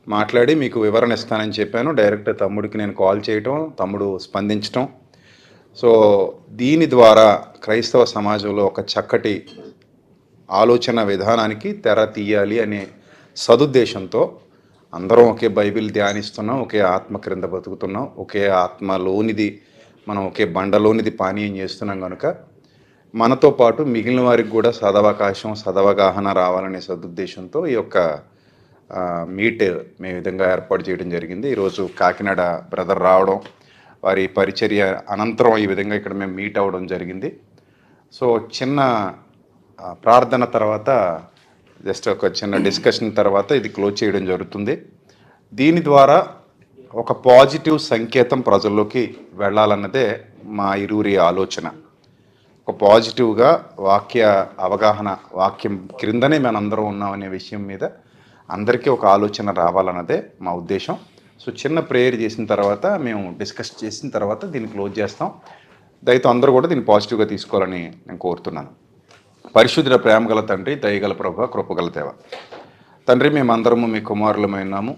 మాట్లాడి మీకు వివరణ ఇస్తానని చెప్పాను. డైరెక్ట్ తమ్ముడికి నేను కాల్ చేయటం, తమ్ముడు స్పందించటం. సో దీని ద్వారా క్రైస్తవ సమాజంలో ఒక చక్కటి ఆలోచన విధానానికి తెర తీయాలి అనే సదుద్దేశంతో అందరం ఒకే బైబిల్ ధ్యానిస్తున్నాం, ఒకే ఆత్మ క్రింద బతుకుతున్నాం, ఒకే ఆత్మలోనిది మనం ఒకే బండలోనిది పానీయం చేస్తున్నాం. కనుక మనతో పాటు మిగిలిన వారికి కూడా సదవకాశం, సదవగాహన రావాలనే సదుద్దేశంతో ఈ యొక్క మీట్ మేము విధంగా ఏర్పాటు చేయడం జరిగింది. ఈరోజు కాకినాడ బ్రదర్ రావడం, వారి పరిచర్య అనంతరం ఈ విధంగా ఇక్కడ మేము మీట్ అవ్వడం జరిగింది. సో చిన్న ప్రార్థన తర్వాత, జస్ట్ ఒక చిన్న డిస్కషన్ తర్వాత ఇది క్లోజ్ చేయడం జరుగుతుంది. దీని ద్వారా ఒక పాజిటివ్ సంకేతం ప్రజల్లోకి వెళ్ళాలన్నదే మా ఇరువురి ఆలోచన. ఒక పాజిటివ్గా వాక్య అవగాహన, వాక్యం క్రిందనే మనందరం ఉన్నామనే విషయం మీద అందరికీ ఒక ఆలోచన రావాలన్నదే మా ఉద్దేశం. సో చిన్న ప్రేయర్ చేసిన తర్వాత, మేము డిస్కస్ చేసిన తర్వాత దీన్ని క్లోజ్ చేస్తాం. దయతో అందరూ కూడా దీన్ని పాజిటివ్గా తీసుకోవాలని నేను కోరుతున్నాను. పరిశుద్ధ ప్రేమగల తండ్రి, దయగల ప్రభు, కృపగల దేవ తండ్రి, మేమందరము మీ కుమారులమై ఉన్నాము.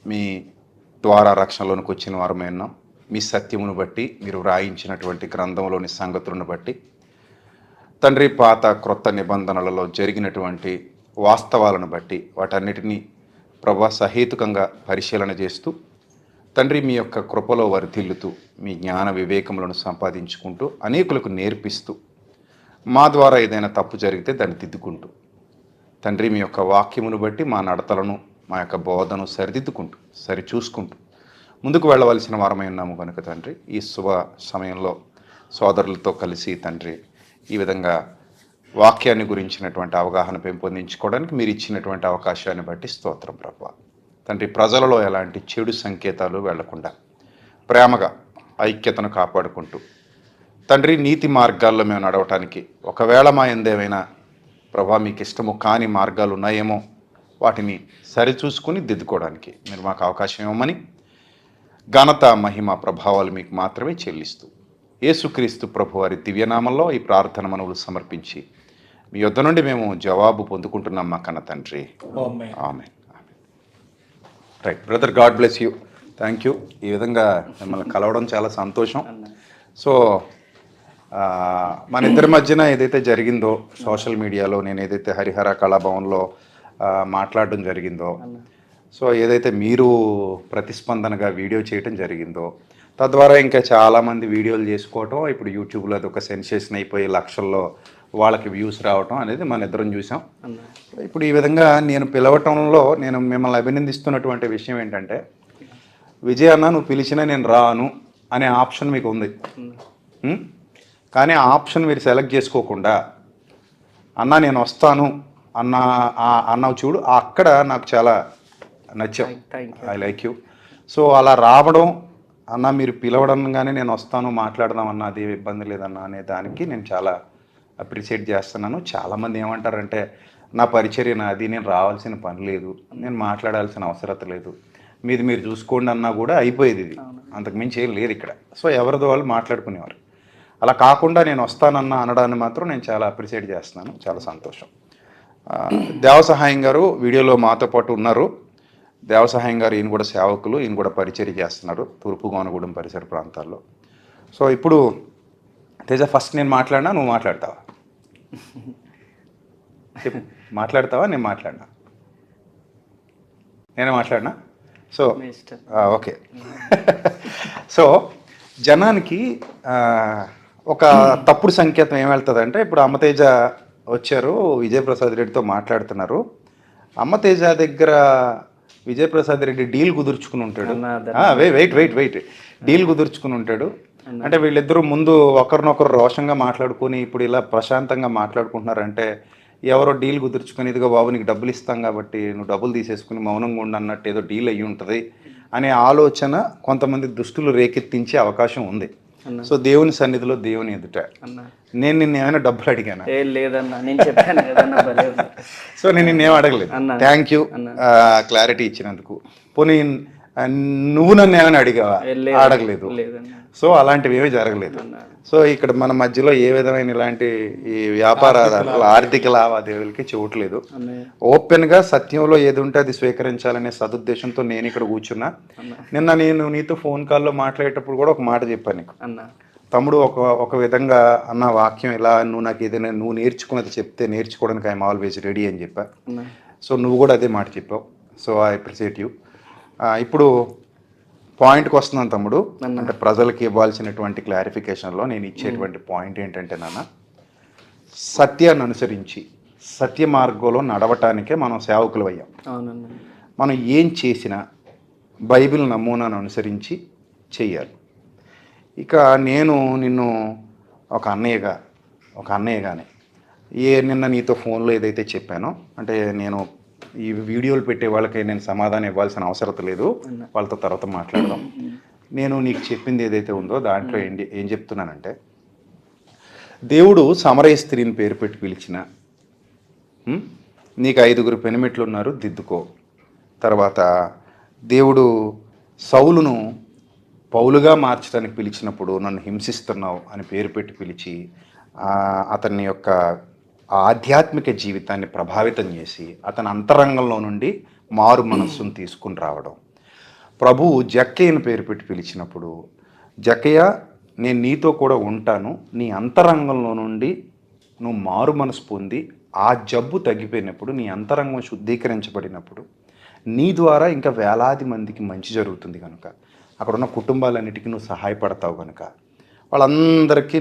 మీ ద్వారా రక్షణలోనికి వచ్చిన వారమై ఉన్నాం. మీ సత్యమును బట్టి, మీరు వ్రాయించినటువంటి గ్రంథంలోని సంగతులను బట్టి తండ్రి, పాత క్రొత్త నిబంధనలలో జరిగినటువంటి వాస్తవాలను బట్టి వాటన్నిటినీ ప్రభా సహేతుకంగా పరిశీలన చేస్తూ తండ్రి, మీ యొక్క కృపలో వర్ధిల్లుతూ, మీ జ్ఞాన వివేకములను సంపాదించుకుంటూ, అనేకులకు నేర్పిస్తూ, మా ద్వారా ఏదైనా తప్పు జరిగితే దాన్ని దిద్దుకుంటూ తండ్రి, మీ యొక్క వాక్యమును బట్టి మా నడతలను, మా యొక్క బోధను సరిదిద్దుకుంటూ, సరిచూసుకుంటూ ముందుకు వెళ్ళవలసిన వారమై ఉన్నాము కనుక తండ్రి, ఈ శుభ సమయంలో సోదరులతో కలిసి తండ్రి ఈ విధంగా వాక్యాన్ని గురించినటువంటి అవగాహన పెంపొందించుకోవడానికి మీరు ఇచ్చినటువంటి అవకాశాన్ని బట్టి స్తోత్రం ప్రభువా. తండ్రి, ప్రజలలో ఎలాంటి చెడు సంకేతాలు వెళ్లకుండా ప్రేమగా ఐక్యతను కాపాడుకుంటూ తండ్రి, నీతి మార్గాల్లో మేము నడవటానికి, ఒకవేళ మా ఎందేమైనా ప్రభా మీకు ఇష్టము కాని మార్గాలు ఉన్నాయేమో వాటిని సరిచూసుకుని దిద్దుకోవడానికి మీరు మాకు అవకాశం ఇవ్వమని, ఘనత, మహిమ, ప్రభావాలు మీకు మాత్రమే చెల్లిస్తూ యేసుక్రీస్తు ప్రభు వారి దివ్యనామంలో ఈ ప్రార్థన మనవులు సమర్పించి మీ యొద్ద నుండి మేము జవాబు పొందుకుంటున్నాం మా కన్న తండ్రి. ఆమేన్. Right brother, God bless you. Thank you. ఈ విధంగా మిమ్మల్ని కలవడం చాలా సంతోషం. సో మన ఇద్దరి మధ్యన ఏదైతే జరిగిందో సోషల్ మీడియాలో, నేను ఏదైతే హరిహర కళాభవన్లో మాట్లాడడం జరిగిందో, సో ఏదైతే మీరు ప్రతిస్పందనగా వీడియో చేయటం జరిగిందో, తద్వారా ఇంకా చాలామంది వీడియోలు చేసుకోవటం, ఇప్పుడు యూట్యూబ్లో అది ఒక సెన్సేషన్ అయిపోయి లక్షల్లో వాళ్ళకి వ్యూస్ రావటం అనేది మన ఇద్దరం చూసాం. ఇప్పుడు ఈ విధంగా నేను పిలవటంలో నేను మిమ్మల్ని అభినందిస్తున్నటువంటి విషయం ఏంటంటే, విజయ్ అన్న నువ్వు పిలిచినా నేను రాను అనే ఆప్షన్ మీకు ఉంది. కానీ ఆ ఆప్షన్ మీరు సెలెక్ట్ చేసుకోకుండా అన్న నేను వస్తాను అన్నావు చూడు, అక్కడ నాకు చాలా నచ్చావు. I like you. సో అలా రావడం, అన్న మీరు పిలవడంగానే నేను వస్తాను మాట్లాడదాం అన్న, అది ఇబ్బంది లేదన్న అనే దానికి నేను చాలా అప్రిషియేట్ చేస్తున్నాను. చాలామంది ఏమంటారంటే, నా పరిచర్య నాది, నేను రావాల్సిన పని లేదు, నేను మాట్లాడాల్సిన అవసరం లేదు, మీది మీరు చూసుకోండి అన్నా కూడా అయిపోయేది. ఇది అంతకుమించి ఏం లేదు ఇక్కడ. సో ఎవరిదో వాళ్ళు మాట్లాడుకునేవారు. అలా కాకుండా నేను వస్తానన్న అనడాన్ని మాత్రం నేను చాలా అప్రిషియేట్ చేస్తున్నాను. చాలా సంతోషం. దేవసహాయం గారు వీడియోలో మాతో పాటు ఉన్నారు. దేవసహాయం గారు ఈయన కూడా సేవకులు, ఈయన కూడా పరిచర్య చేస్తున్నారు తూర్పు గోనగూడెం పరిసర ప్రాంతాల్లో. సో ఇప్పుడు తేజ, ఫస్ట్ నేను మాట్లాడినా నువ్వు మాట్లాడతావా? మాట్లాడతావా నేను మాట్లాడినా? నేనే మాట్లాడినా? So okay. సో జనానికి ఒక తప్పుడు సంకేతం ఏం వెళ్తుందంటే, ఇప్పుడు అమ్మతేజ వచ్చారు, విజయప్రసాద్ రెడ్డితో మాట్లాడుతున్నారు. అమ్మతేజ దగ్గర విజయప్రసాద్ రెడ్డి డీల్ కుదుర్చుకుని ఉంటాడు. వెయిట్ డీల్ కుదుర్చుకుని ఉంటాడు. అంటే వీళ్ళిద్దరూ ముందు ఒకరినొకరు రోషంగా మాట్లాడుకొని ఇప్పుడు ఇలా ప్రశాంతంగా మాట్లాడుకుంటున్నారంటే, ఎవరో డీల్ కుదుర్చుకొని, ఇదిగో బాబు నీకు డబ్బులు ఇస్తాం కాబట్టి నువ్వు డబ్బులు తీసేసుకుని మౌనంగా ఉండి అన్నట్టు ఏదో డీల్ అయ్యి ఉంటుంది అనే ఆలోచన కొంతమంది దుస్తులు రేకెత్తించే అవకాశం ఉంది. సో దేవుని సన్నిధిలో, దేవుని ఎదుట నేను నిన్న ఏమైనా డబ్బులు అడిగాను? సో నేను నిన్నేం అడగలేదు. థ్యాంక్ యూ క్లారిటీ ఇచ్చినందుకు. పోనీ నువ్వు నన్ను ఏమైనా అడిగావా? అడగలేదు. సో అలాంటివి ఏమీ జరగలేదు. సో ఇక్కడ మన మధ్యలో ఏ విధమైన ఇలాంటి ఈ వ్యాపార ఆర్థిక లావాదేవీలకి చూడలేదు. ఓపెన్గా సత్యంలో ఏది ఉంటే అది స్వీకరించాలనే సదుద్దేశంతో నేను ఇక్కడ కూర్చున్నా. నిన్న నేను నీతో ఫోన్ కాల్లో మాట్లాడేటప్పుడు కూడా ఒక మాట చెప్పాను నీకు, తమ్ముడు ఒక విధంగా అన్న వాక్యం ఇలా, నువ్వు నాకు ఏదైనా నువ్వు నేర్చుకున్నది చెప్తే నేర్చుకోవడానికి ఐఎమ్ ఆల్వేస్ రెడీ అని చెప్పా. సో నువ్వు కూడా అదే మాట చెప్పావు. So I appreciate you. ఇప్పుడు పాయింట్కి వస్తున్నాను తమ్ముడు. అంటే ప్రజలకి ఇవ్వాల్సినటువంటి క్లారిఫికేషన్లో నేను ఇచ్చేటువంటి పాయింట్ ఏంటంటే, నాన్న, సత్యాన్ని అనుసరించి సత్య మార్గంలో నడవటానికే మనం సేవకులు అయ్యాం. మనం ఏం చేసినా బైబిల్ నమూనాను అనుసరించి చెయ్యాలి. ఇక నేను నిన్ను ఒక అన్నయ్యగానే నిన్న నీతో ఫోన్లో ఏదైతే చెప్పానో, అంటే నేను ఈ వీడియోలు పెట్టే వాళ్ళకి నేను సమాధానం ఇవ్వాల్సిన అవసరం లేదు, వాళ్ళతో తర్వాత మాట్లాడదాం. నేను నీకు చెప్పింది ఏదైతే ఉందో దాంట్లో ఏం చెప్తున్నానంటే, దేవుడు సమరయ స్త్రీని పేరు పెట్టి పిలిచిన, నీకు 5 పెనిమిట్లు ఉన్నారు దిద్దుకో. తర్వాత దేవుడు సౌలును పౌలుగా మార్చడానికి పిలిచినప్పుడు నన్ను హింసిస్తున్నావు అని పేరు పెట్టి పిలిచి అతని యొక్క ఆధ్యాత్మిక జీవితాన్ని ప్రభావితం చేసి అతని అంతరంగంలో నుండి మారు మనస్సును తీసుకుని రావడం. ప్రభువు జక్కయ్యను పేరు పెట్టి పిలిచినప్పుడు, జక్కయ్య నేను నీతో కూడా ఉంటాను, నీ అంతరంగంలో నుండి నువ్వు మారు మనసు పొంది ఆ జబ్బు తగ్గిపోయినప్పుడు, నీ అంతరంగం శుద్ధీకరించబడినప్పుడు నీ ద్వారా ఇంకా వేలాది మందికి మంచి జరుగుతుంది కనుక, అక్కడున్న కుటుంబాలన్నిటికీ నువ్వు సహాయపడతావు కనుక, వాళ్ళందరికీ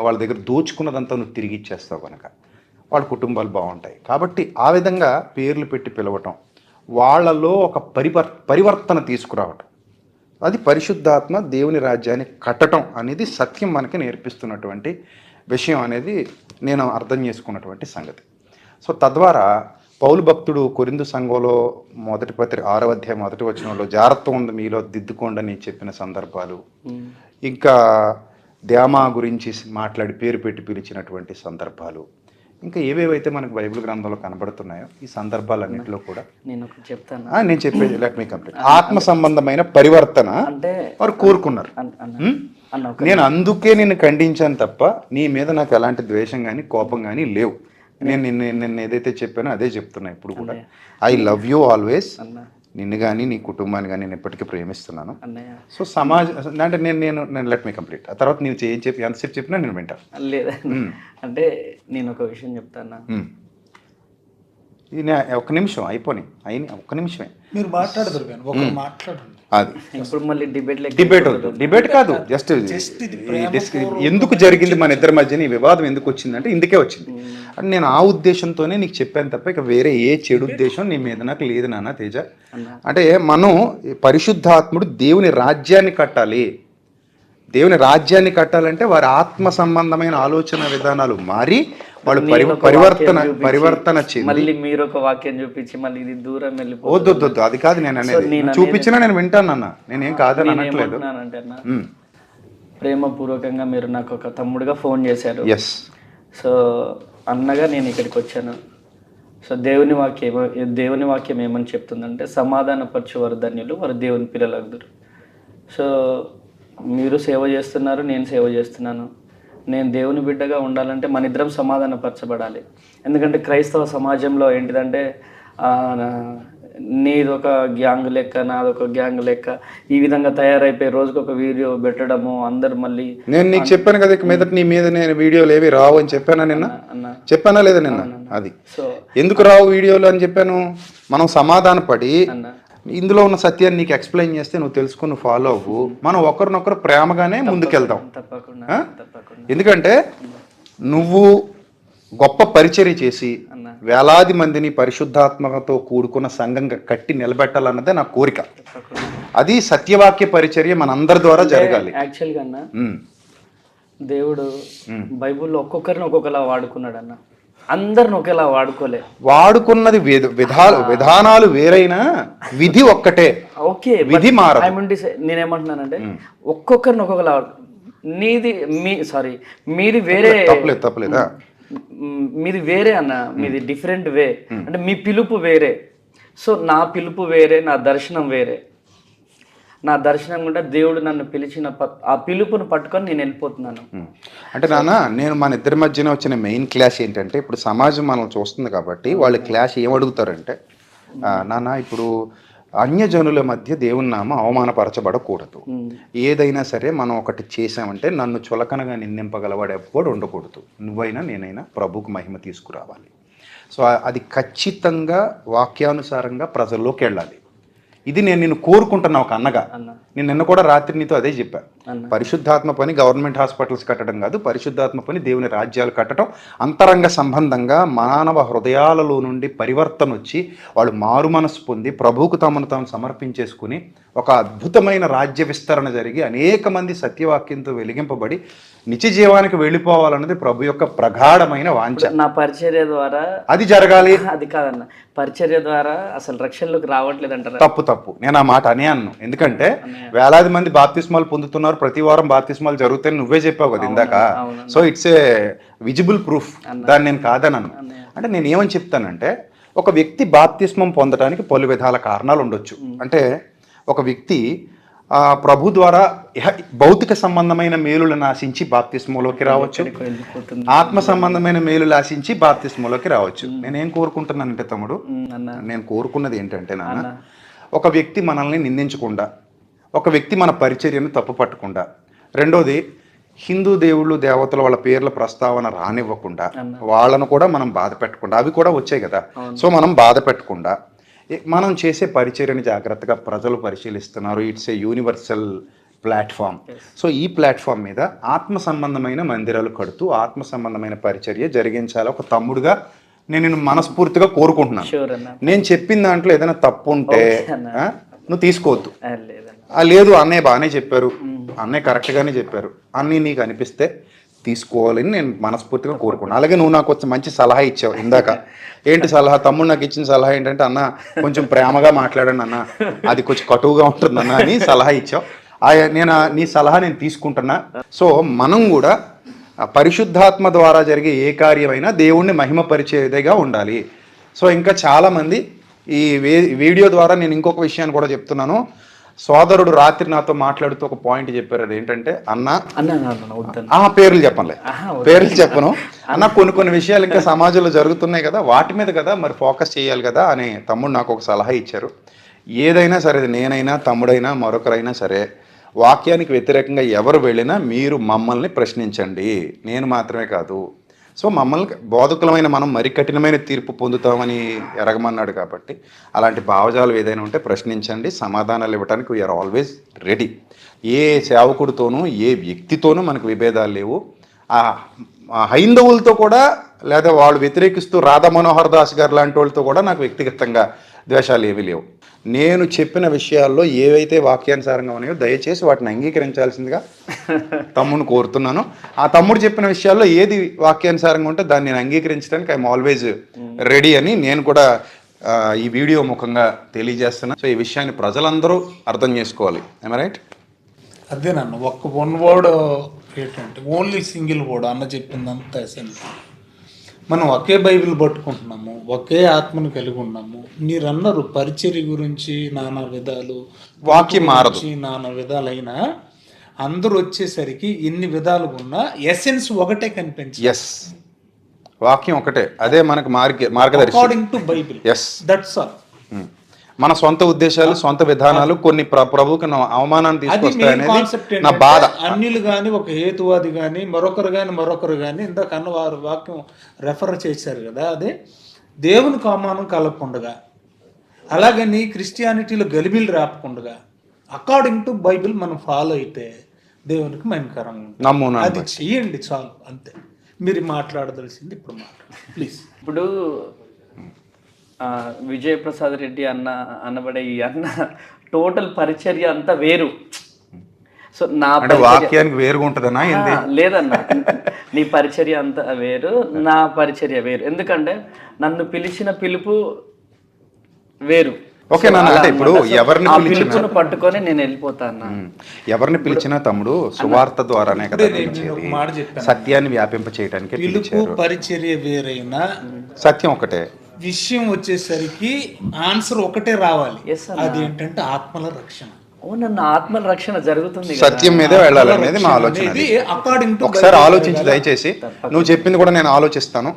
వాళ్ళ దగ్గర దోచుకున్నదంతా నువ్వు తిరిగి ఇచ్చేస్తావు కనుక వాళ్ళ కుటుంబాలు బాగుంటాయి. కాబట్టి ఆ విధంగా పేర్లు పెట్టి పిలవటం, వాళ్ళలో ఒక పరివర్తన తీసుకురావటం, అది పరిశుద్ధాత్మ దేవుని రాజ్యాన్ని కట్టడం అనేది సత్యం మనకి నేర్పిస్తున్నటువంటి విషయం అనేది నేను అర్థం చేసుకున్నటువంటి సంగతి. సో తద్వారా పౌలు భక్తుడు కొరింథు సంఘంలో 1 పత్రిక 6వ అధ్యాయం 1వ వచనంలో జాగ్రత్త ఉంది మీలో దిద్దుకోండి అని చెప్పిన సందర్భాలు, ఇంకా ధ్యామా గురించి మాట్లాడి పేరు పెట్టి పిలిచినటువంటి సందర్భాలు, ఇంకా ఏవేవైతే మనకు బైబిల్ గ్రంథంలో కనబడుతున్నాయో ఈ సందర్భాలన్నింటిలో కూడా నేను చెప్తాను. నేను చెప్పేది లెట్ మీ కంప్లీట్. ఆత్మ సంబంధమైన పరివర్తన వారు కోరుకున్నారు. నేను అందుకే నిన్ను ఖండించాను తప్ప నీ మీద నాకు ఎలాంటి ద్వేషం కానీ కోపం కానీ లేవు. నేను ఏదైతే చెప్పానో అదే చెప్తున్నా ఇప్పుడు కూడా. I love you always. నిన్ను కానీ నీ కుటుంబాన్ని కానీ నేను ఎప్పటికీ ప్రేమిస్తున్నాను. సో అంటే నేను లెట్ మీ కంప్లీట్. ఆ తర్వాత నీవు ఏం చెప్పి ఎంతసేపు చెప్పినా నేను వింటాను. లేదా అంటే నేను ఒక విషయం చెప్తాను. ఇది ఒక్క నిమిషం అయిపోయి ఒక్క నిమిషమే మీరు మాట్లాడదు మాట్లాడండి. అది ఇప్పుడు మళ్ళీ డిబేట్ కాదు, జస్ట్ ఎందుకు జరిగింది మన ఇద్దరి మధ్యన ఈ వివాదం ఎందుకు వచ్చిందంటే ఇందుకే వచ్చింది. అంటే నేను ఆ ఉద్దేశంతోనే నీకు చెప్పాను తప్ప ఇక వేరే ఏ చెడు ఉద్దేశం నీ మీద నాకు లేదు నాన్న తేజ. అంటే మనం పరిశుద్ధాత్ముడు దేవుని రాజ్యాన్ని కట్టాలి. దేవుని రాజ్యాన్ని కట్టాలంటే వారి ఆత్మ సంబంధమైన ఆలోచన విధానాలు మారి వాళ్ళు పరివర్తన మళ్ళీ మీరు ఒక వాక్యం చూపించి మళ్ళీ ఇది దూరం వద్దు అది కాదు నేను అనేది. చూపించినా నేను వింటానన్నా, నేనేం కాదని అనట్లేదు. ప్రేమపూర్వకంగా మీరు నాకు ఒక తమ్ముడుగా ఫోన్ చేశారు. సో అన్నగా నేను ఇక్కడికి వచ్చాను. సో దేవుని వాక్యం ఏమని చెప్తుందంటే, సమాధానపరచువారు ధన్యులు, వారు దేవుని పిల్లలగుదురు. సో మీరు సేవ చేస్తున్నారు, నేను సేవ చేస్తున్నాను. నేను దేవుని బిడ్డగా ఉండాలంటే మన ఇద్దరం సమాధానపరచబడాలి. ఎందుకంటే క్రైస్తవ సమాజంలో ఏంటిదంటే నీదొక గ్యాంగ్ లెక్క, నాదొక గ్యాంగ్ లెక్క, ఈ విధంగా తయారైపోయి రోజుకొక వీడియో పెట్టడము. అందరు మళ్ళీ నేను నీకు చెప్పాను కదా ఇక మీద నీ మీద నేను వీడియోలు ఏవి రావు అని చెప్పానా నిన్న? చెప్పానా లేదా నిన్న? అది ఎందుకు రావు వీడియోలు అని చెప్పాను. మనం సమాధానపడి ఇందులో ఉన్న సత్యాన్ని నీకు ఎక్స్ప్లెయిన్ చేస్తే నువ్వు తెలుసుకుని నువ్వు ఫాలో అవ్వు. మనం ఒకరినొకరు ప్రేమగానే ముందుకెళ్దాం. ఎందుకంటే నువ్వు గొప్ప పరిచర్య చేసి వేలాది మందిని పరిశుద్ధాత్మకతో కూడుకున్న సంఘంగా కట్టి నిలబెట్టాలన్నదే నా కోరిక. అది సత్యవాక్య పరిచర్య మనందరి ద్వారా జరగాలి. యాక్చువల్గా అన్న దేవుడు బైబుల్లో ఒక్కొక్కరిని ఒక్కొక్కలా వాడుకున్నాడు అన్న. అందరిని ఒకేలా వాడుకున్నది విధానాలు వేరైనా విధి ఒక్కటే. ఓకే, విధి మారదు. నేనేమంటున్నానంటే ఒక్కొక్కరిని ఒక్కొక్కలా మీది వేరే తప్పలేదా? మీది వేరే అన్న, మీది డిఫరెంట్ వే. అంటే మీ పిలుపు వేరే. సో నా పిలుపు వేరే, నా దర్శనం వేరే. నా దర్శనం కూడా దేవుడు నన్ను పిలిచిన ఆ పిలుపును పట్టుకొని నేను వెళ్ళిపోతున్నాను. అంటే నాన్న, నేను మన ఇద్దరి మధ్యన వచ్చిన మెయిన్ క్లాష్ ఏంటంటే, ఇప్పుడు సమాజం మనం చూస్తుంది కాబట్టి వాళ్ళు క్లాష్ ఏమడుగుతారంటే, నాన్న ఇప్పుడు అన్యజనుల మధ్య దేవుని నామ అవమానపరచబడకూడదు. ఏదైనా సరే మనం ఒకటి చేసామంటే నన్ను చులకనగా నిందింపగలవాడు ఎప్పుడు ఉండకూడదు. నువ్వైనా నేనైనా ప్రభుకు మహిమ తీసుకురావాలి. సో అది ఖచ్చితంగా వాక్యానుసారంగా ప్రజల్లోకి వెళ్ళాలి. ఇది నేను నిన్ను కోరుకుంటున్నా ఒక అన్నగా. నేను నిన్న కూడా రాత్రి నీతో అదే చెప్పాను. పరిశుద్ధాత్మ పని గవర్నమెంట్ హాస్పిటల్స్ కట్టడం కాదు, పరిశుద్ధాత్మ పని దేవుని రాజ్యాలు కట్టడం. అంతరంగ సంబంధంగా మానవ హృదయాలలో నుండి పరివర్తన వచ్చి వాళ్ళు మారు మనసు పొంది ప్రభువుకు తమను తాము సమర్పించేసుకుని ఒక అద్భుతమైన రాజ్య విస్తరణ జరిగి అనేక మంది సత్యవాక్యంతో వెలిగింపబడి నిత్య జీవానికి వెళ్ళిపోవాలన్నది ప్రభు యొక్క ప్రగాఢమైన వాంఛ. నా పరిచర్య ద్వారా అది జరగాలి. అది కాదన్న, పరిచర్య ద్వారా అసలు రక్షణలోకి రావట్లేదు అంటారా? తప్పు నేను ఆ మాట అన్నాను. ఎందుకంటే వేలాది మంది బాప్తిస్మాలు పొందుతున్నారు, ప్రతి వారం బాప్తిస్మాలు జరుగుతాయని నువ్వే చెప్పావు కదా ఇందాక. So it's a visible proof. దాన్ని నేను కాదనను. అంటే నేను ఏమని చెప్తానంటే, ఒక వ్యక్తి బాప్తిస్మం పొందడానికి పలు విధాల కారణాలు ఉండొచ్చు. అంటే ఒక వ్యక్తి ప్రభు ద్వారా భౌతిక సంబంధమైన మేలులను ఆశించి బాప్తిస్మలోకి రావచ్చు, ఆత్మ సంబంధమైన మేలులు ఆశించి బాప్తిస్మలోకి రావచ్చు. నేనేం కోరుకుంటున్నానంటే తమ్ముడు, నేను కోరుకున్నది ఏంటంటే నాన్న, ఒక వ్యక్తి మనల్ని నిందించకుండా, ఒక వ్యక్తి మన పరిచర్యను తప్పు పట్టకుండా, రెండోది హిందూ దేవుళ్ళు దేవతల వాళ్ళ పేర్ల ప్రస్తావన రానివ్వకుండా, వాళ్ళను కూడా మనం బాధ పెట్టకుండా, అవి కూడా వచ్చాయి కదా, సో మనం బాధ పెట్టకుండా మనం చేసే పరిచర్యని జాగ్రత్తగా ప్రజలు పరిశీలిస్తున్నారు. It's a universal platform. So ఈ ప్లాట్ఫామ్ మీద ఆత్మ సంబంధమైన మందిరాలు కడుతూ ఆత్మ సంబంధమైన పరిచర్య జరిగించాలి ఒక తమ్ముడుగా నేను మనస్ఫూర్తిగా కోరుకుంటున్నాను. నేను చెప్పిన దాంట్లో ఏదైనా తప్పు ఉంటే నువ్వు తీసుకోవద్దు. లేదు అన్నయ్య బాగానే చెప్పారు, అన్నయ్య కరెక్ట్గానే చెప్పారు అన్నీ నీకు అనిపిస్తే తీసుకోవాలని నేను మనస్ఫూర్తిగా కోరుకున్నాను. అలాగే నువ్వు నాకు కొంచెం మంచి సలహా ఇచ్చావు ఇందాక. ఏంటి సలహా? తమ్ముడు నాకు ఇచ్చిన సలహా ఏంటంటే, అన్న కొంచెం ప్రేమగా మాట్లాడండి అన్న, అది కొంచెం కటువుగా ఉంటుందన్న అని సలహా ఇచ్చావు. నేను నీ సలహా నేను తీసుకుంటున్నా. సో మనం కూడా పరిశుద్ధాత్మ ద్వారా జరిగే ఏ కార్యమైనా దేవుణ్ణి మహిమపరిచేదిగా ఉండాలి. సో ఇంకా చాలామంది ఈ వీడియో ద్వారా నేను ఇంకొక విషయాన్ని కూడా చెప్తున్నాను. సోదరుడు రాత్రి నాతో మాట్లాడుతూ ఒక పాయింట్ చెప్పారు. అది ఏంటంటే, పేర్లు చెప్పనులే, పేర్లు చెప్పను అన్న, కొన్ని విషయాలు ఇంకా సమాజంలో జరుగుతున్నాయి కదా, వాటి మీద కదా మరి ఫోకస్ చేయాలి కదా అని తమ్ముడు నాకు ఒక సలహా ఇచ్చారు. ఏదైనా సరే, నేనైనా తమ్ముడైనా మరొకరైనా సరే, వాక్యానికి వ్యతిరేకంగా ఎవరు వెళ్ళినా మీరు మమ్మల్ని ప్రశ్నించండి, నేను మాత్రమే కాదు. సో మమ్మల్ని బోధకులమైన మనం మరి కఠినమైన తీర్పు పొందుతామని ఎరగమన్నాడు. కాబట్టి అలాంటి భావజాలు ఏదైనా ఉంటే ప్రశ్నించండి, సమాధానాలు ఇవ్వడానికి వీఆర్ ఆల్వేస్ రెడీ. ఏ సేవకుడితోనూ ఏ వ్యక్తితోనూ మనకు విభేదాలు లేవు. హైందవులతో కూడా, లేదా వాళ్ళు వ్యతిరేకిస్తూ రాధా మనోహర్ దాస్ గారు లాంటి వాళ్ళతో కూడా నాకు వ్యక్తిగతంగా ద్వేషాలు ఏమీ లేవు. నేను చెప్పిన విషయాల్లో ఏవైతే వాక్యానుసారంగా ఉన్నాయో దయచేసి వాటిని అంగీకరించాల్సిందిగా తమ్ముడిని కోరుతున్నాను. ఆ తమ్ముడు చెప్పిన విషయాల్లో ఏది వాక్యానుసారంగా ఉంటే దాన్ని నేను అంగీకరించడానికి ఐఎమ్ ఆల్వేజ్ రెడీ అని నేను కూడా ఈ వీడియో ముఖంగా తెలియజేస్తున్నాను. సో ఈ విషయాన్ని ప్రజలందరూ అర్థం చేసుకోవాలి. ఏమ రైట్? అదేనన్న, వన్ వర్డ్ ఏంటంటే ఓన్లీ సింగిల్ వర్డ్ అన్న చెప్పిందంతా ఎసెన్స్. మనం ఒకే బైబిల్ పట్టుకుంటున్నాము, ఒకే ఆత్మను కలిగి ఉన్నాము. మీరన్నారు పరిచర్య గురించి నానా విధాలు, వాక్యం మారదు, నానా విధాలైనా అందరూ వచ్చేసరికి ఎన్ని విధాలుగా ఉన్నా ఎసెన్స్ ఒకటే కనిపించింది. ఎస్, వాక్యం ఒకటే, అదే మనకు మార్గదర్శి according to Bible. Yes, that's all. మన సొంత ఉద్దేశాలు, సొంత విధానాలు కొన్ని ప్రభువుకి అవమానాన్ని తీసుకొస్తాయనేది నా బాధ. అన్యులు కానీ, ఒక హేతువాది కానీ, మరొకరు కానీ ఇందాక అన్న వారు వాక్యం రెఫర్ చేశారు కదా, అదే దేవునికి అవమానం కలగకుండగా, అలాగని క్రిస్టియానిటీలో గలిబిలు రాపకుండగా అకార్డింగ్ టు బైబిల్ మనం ఫాలో అయితే దేవునికి మహిమకరంగా అది చెయ్యండి చాలు, అంతే. మీరు మాట్లాడదలసింది ఇప్పుడు ప్లీజ్. ఇప్పుడు విజయప్రసాద్ రెడ్డి అనబడే ఈ అన్న టోటల్ పరిచర్య అంతా వేరు. సో నా వాక్యానికి వేరుగా ఉంటుందన్నా? లేదన్నా, నీ పరిచర్య అంతా వేరు, నా పరిచర్య వేరు. ఎందుకంటే నన్ను పిలిచిన పిలుపు వేరు. ఓకే నాన్న, అంటే ఇప్పుడు ఎవరిని పిలుపును పట్టుకొని నేను వెళ్ళిపోతాను. ఎవరిని పిలిచినా తమ్ముడు సువార్త ద్వారానే కదా సత్యాన్ని వ్యాపింప చేయడానికి. పిలుపు పరిచర్య వేరైనా సత్యం ఒకటే. విషయం వచ్చేసరికి ఆన్సర్ ఒకటే రావాలి, అది ఏంటంటే ఆత్మల రక్షణ. నన్ను ఆత్మల రక్షణ జరుగుతుంది, సత్యం మీదే వెళ్ళాలనేది మా ఆలోచన. ఒకసారి ఆలోచించి దయచేసి, నువ్వు చెప్పింది కూడా నేను ఆలోచిస్తాను.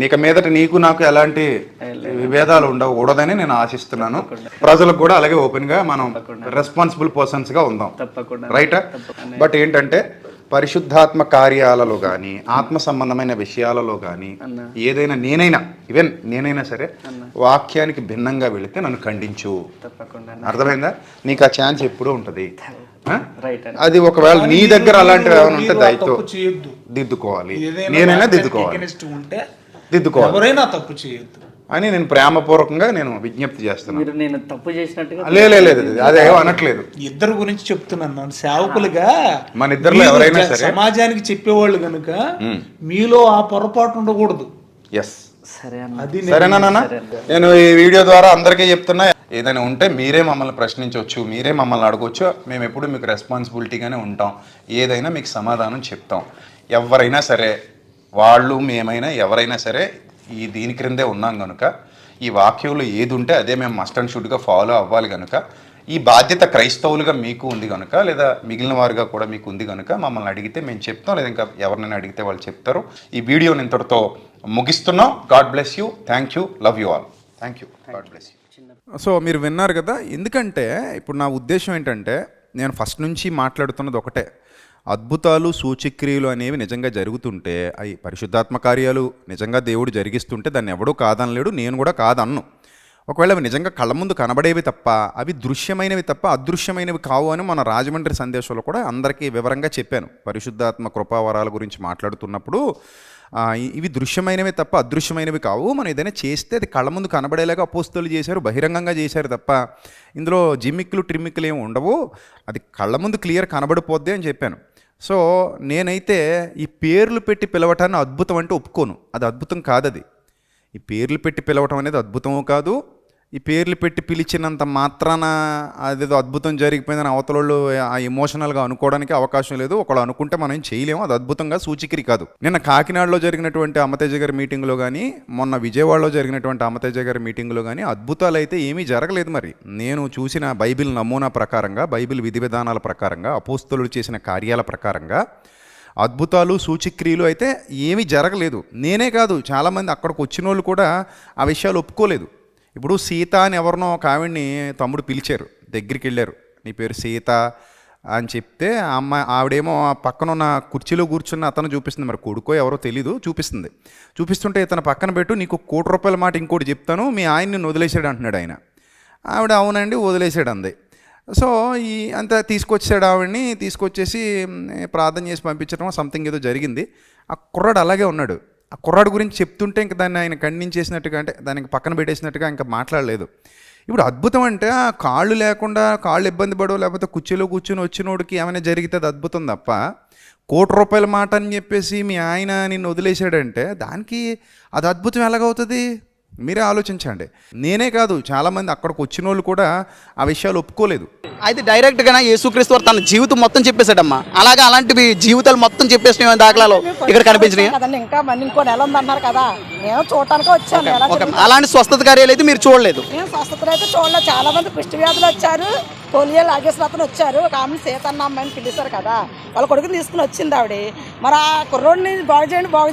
నీకు మీదట నీకు నాకు ఎలాంటి విభేదాలు ఉండకూడదని నేను ఆశిస్తున్నాను. ప్రజలకు కూడా అలాగే ఓపెన్ గా మనం రెస్పాన్సిబుల్ పర్సన్స్ గా ఉందాం, రైట్? బట్ ఏంటంటే పరిశుద్ధాత్మ కార్యాలలో కానీ ఆత్మ సంబంధమైన విషయాలలో కానీ ఏదైనా నేనైనా సరే వాక్యానికి భిన్నంగా వెళితే నన్ను ఖండించు. తప్పకుండా అర్థమైందా? నీకు ఆ ఛాన్స్ ఎప్పుడూ ఉంటుంది. రైట్ అండి. అది ఒకవేళ నీ దగ్గర అలాంటివి ఏమైనా ఉంటే దయతో చేయొద్దు, దిద్దుకోవాలి. నేనైనా దిద్దుకోవాలి, ఎవరైనా తప్పు చేయొద్దు అని నేను ప్రేమపూర్వకంగా నేను విజ్ఞప్తి చేస్తున్నాను. మీరు నేను తప్పు చేసినట్టుగా లేదు అదే అనట్లేదు. ఇద్దరు గురించి చెప్తున్నాను. సేవకులుగా మన ఇద్దరిలో ఎవరైనా సరే సమాజానికి చెప్పేవాళ్ళు కనుక మీలో ఆ పొరపాటు ఉండకూడదు. సరే సరేనా? నేను ఈ వీడియో ద్వారా అందరికీ చెప్తున్నా, ఏదైనా ఉంటే మీరే మమ్మల్ని ప్రశ్నించవచ్చు, మీరే మమ్మల్ని అడగవచ్చు. మేము ఎప్పుడు మీకు రెస్పాన్సిబిలిటీగానే ఉంటాం. ఏదైనా మీకు సమాధానం చెప్తాం. ఎవరైనా సరే, వాళ్ళు మేమైనా ఎవరైనా సరే ఈ దీని క్రిందే ఉన్నాం కనుక, ఈ వాక్యంలో ఏది ఉంటే అదే మేము మస్ట్ అండ్ షుడ్గా ఫాలో అవ్వాలి కనుక, ఈ బాధ్యత క్రైస్తవులుగా మీకు ఉంది కనుక, లేదా మిగిలిన వారుగా కూడా మీకు ఉంది కనుక మమ్మల్ని అడిగితే మేము చెప్తాం, లేదా ఇంకా ఎవరినైనా అడిగితే వాళ్ళు చెప్తారు. ఈ వీడియోని ఇంతటితో ముగిస్తున్నాం. God bless you. Thank you. Love you all. Thank you. God bless you. So మీరు విన్నారు కదా. ఎందుకంటే ఇప్పుడు నా ఉద్దేశం ఏంటంటే, నేను ఫస్ట్ నుంచి మాట్లాడుతున్నది ఒకటే, అద్భుతాలు సూచక్రియలు అనేవి నిజంగా జరుగుతుంటే, అవి పరిశుద్ధాత్మ కార్యాలు నిజంగా దేవుడు జరిగిస్తుంటే దాన్ని ఎవడూ కాదనలేడు, నేను కూడా కాదన్ను. ఒకవేళ అవి నిజంగా కళ్ళ ముందు కనబడేవి తప్ప, అవి దృశ్యమైనవి తప్ప అదృశ్యమైనవి కావు అని మన రాజమండ్రి సందేశంలో కూడా అందరికీ వివరంగా చెప్పాను. పరిశుద్ధాత్మ కృపావరాల గురించి మాట్లాడుతున్నప్పుడు ఇవి దృశ్యమైనవి తప్ప అదృశ్యమైనవి కావు. మనం ఏదైనా చేస్తే అది కళ్ళ ముందు కనబడేలాగా అపోస్తలులు చేశారు, బహిరంగంగా చేశారు తప్ప ఇందులో జిమ్మిక్కులు ట్రిమ్మిక్కులు ఏమి ఉండవు. అది కళ్ళ ముందు క్లియర్ కనబడిపోద్ది అని చెప్పాను. సో నేనైతే ఈ పేర్లు పెట్టి పిలవటాన్ని అద్భుతం అంటే ఒప్పుకోను. అది అద్భుతం కాదు. అది ఈ పేర్లు పెట్టి పిలవటం అనేది అద్భుతము కాదు. ఈ పేర్లు పెట్టి పిలిచినంత మాత్రాన అదేదో అద్భుతం జరిగిపోయిందని అవతలోళ్ళు ఆ ఎమోషనల్గా అనుకోవడానికి అవకాశం లేదు. ఒకళ్ళు అనుకుంటే మనం ఏం చేయలేము. అది అద్భుతంగా సూచిక్రి కాదు. నిన్న కాకినాడలో జరిగినటువంటి అమ్మతేజ గారి మీటింగ్లో కానీ, మొన్న విజయవాడలో జరిగినటువంటి అమ్మతేజ గారి మీటింగ్లో కానీ అద్భుతాలు అయితే ఏమీ జరగలేదు. మరి నేను చూసిన బైబిల్ నమూనా ప్రకారంగా, బైబిల్ విధి విధానాల ప్రకారంగా, అపోస్తలులు చేసిన కార్యాల ప్రకారంగా అద్భుతాలు సూచక్రియలు అయితే ఏమీ జరగలేదు. నేనే కాదు, చాలామంది అక్కడికి వచ్చిన వాళ్ళు కూడా ఆ విషయాలు ఒప్పుకోలేదు. ఇప్పుడు సీత అని ఎవరినో ఒక ఆవిడ్ని తమ్ముడు పిలిచారు, దగ్గరికి వెళ్ళారు. నీ పేరు సీత అని చెప్తే ఆవిడేమో పక్కన ఉన్న కుర్చీలో కూర్చున్న అతను చూపిస్తుంది, మరి కొడుకో ఎవరో తెలీదు, చూపిస్తుంటే ఇతను పక్కన పెట్టు, నీకు ₹1,00,000 మాట ఇంకోటి చెప్తాను, మీ ఆయన నిన్ను వదిలేసాడు అంటున్నాడు ఆయన. ఆవిడ అవునండి వదిలేసాడు అంది. సో అంతా తీసుకొచ్చాడు. ఆవిడ్ని తీసుకొచ్చేసి ప్రార్థన చేసి పంపించడం సంథింగ్ ఏదో జరిగింది. ఆ కుర్రాడు అలాగే ఉన్నాడు. ఆ కుర్రాడు గురించి చెప్తుంటే ఇంకా దాన్ని ఆయన ఖండించేసినట్టుగా, అంటే దానికి పక్కన పెట్టేసినట్టుగా ఇంకా మాట్లాడలేదు. ఇప్పుడు అద్భుతం అంటే ఆ కాళ్ళు లేకుండా, కాళ్ళు ఇబ్బంది పడో లేకపోతే కుర్చీలో కూర్చొని వచ్చినోడికి ఏమైనా జరిగితే అది అద్భుతం తప్ప, ₹1,00,000 మాట అని చెప్పేసి మీ ఆయన నిన్ను వదిలేశాడంటే దానికి అది అద్భుతం ఎలాగవుతుంది? మీరే ఆలోచించండి. నేనే కాదు, చాలామంది అక్కడికి వచ్చిన వాళ్ళు కూడా ఆ విషయాలు ఒప్పుకోలేదు. అయితే డైరెక్ట్గా యేసుక్రీస్తు వారు తన జీవితం మొత్తం చెప్పేశాడమ్మా. అలాగే అలాంటివి జీవితాలు మొత్తం చెప్పేసిన దాఖలాలు ఇక్కడ కనిపించినాయి. ఇంకా ఇంకో నెల ఉందన్నారు కదా, నేను చూడటానికి వచ్చాను. అలాంటి స్వస్థత కార్యాలు అయితే మీరు చూడలేదు? నేను స్వస్థతలు అయితే చూడలేదు. చాలా మంది కుష్టి వ్యాధులు వచ్చారు, పోలియో లాగేసిన అతను వచ్చారు. ఒక ఆమె సీతన్న అమ్మాయిని పిలిచారు కదా, వాళ్ళ కొడుకుని తీసుకుని వచ్చింది ఆవిడ. మరి ఆ కుర్రోడిని బాగు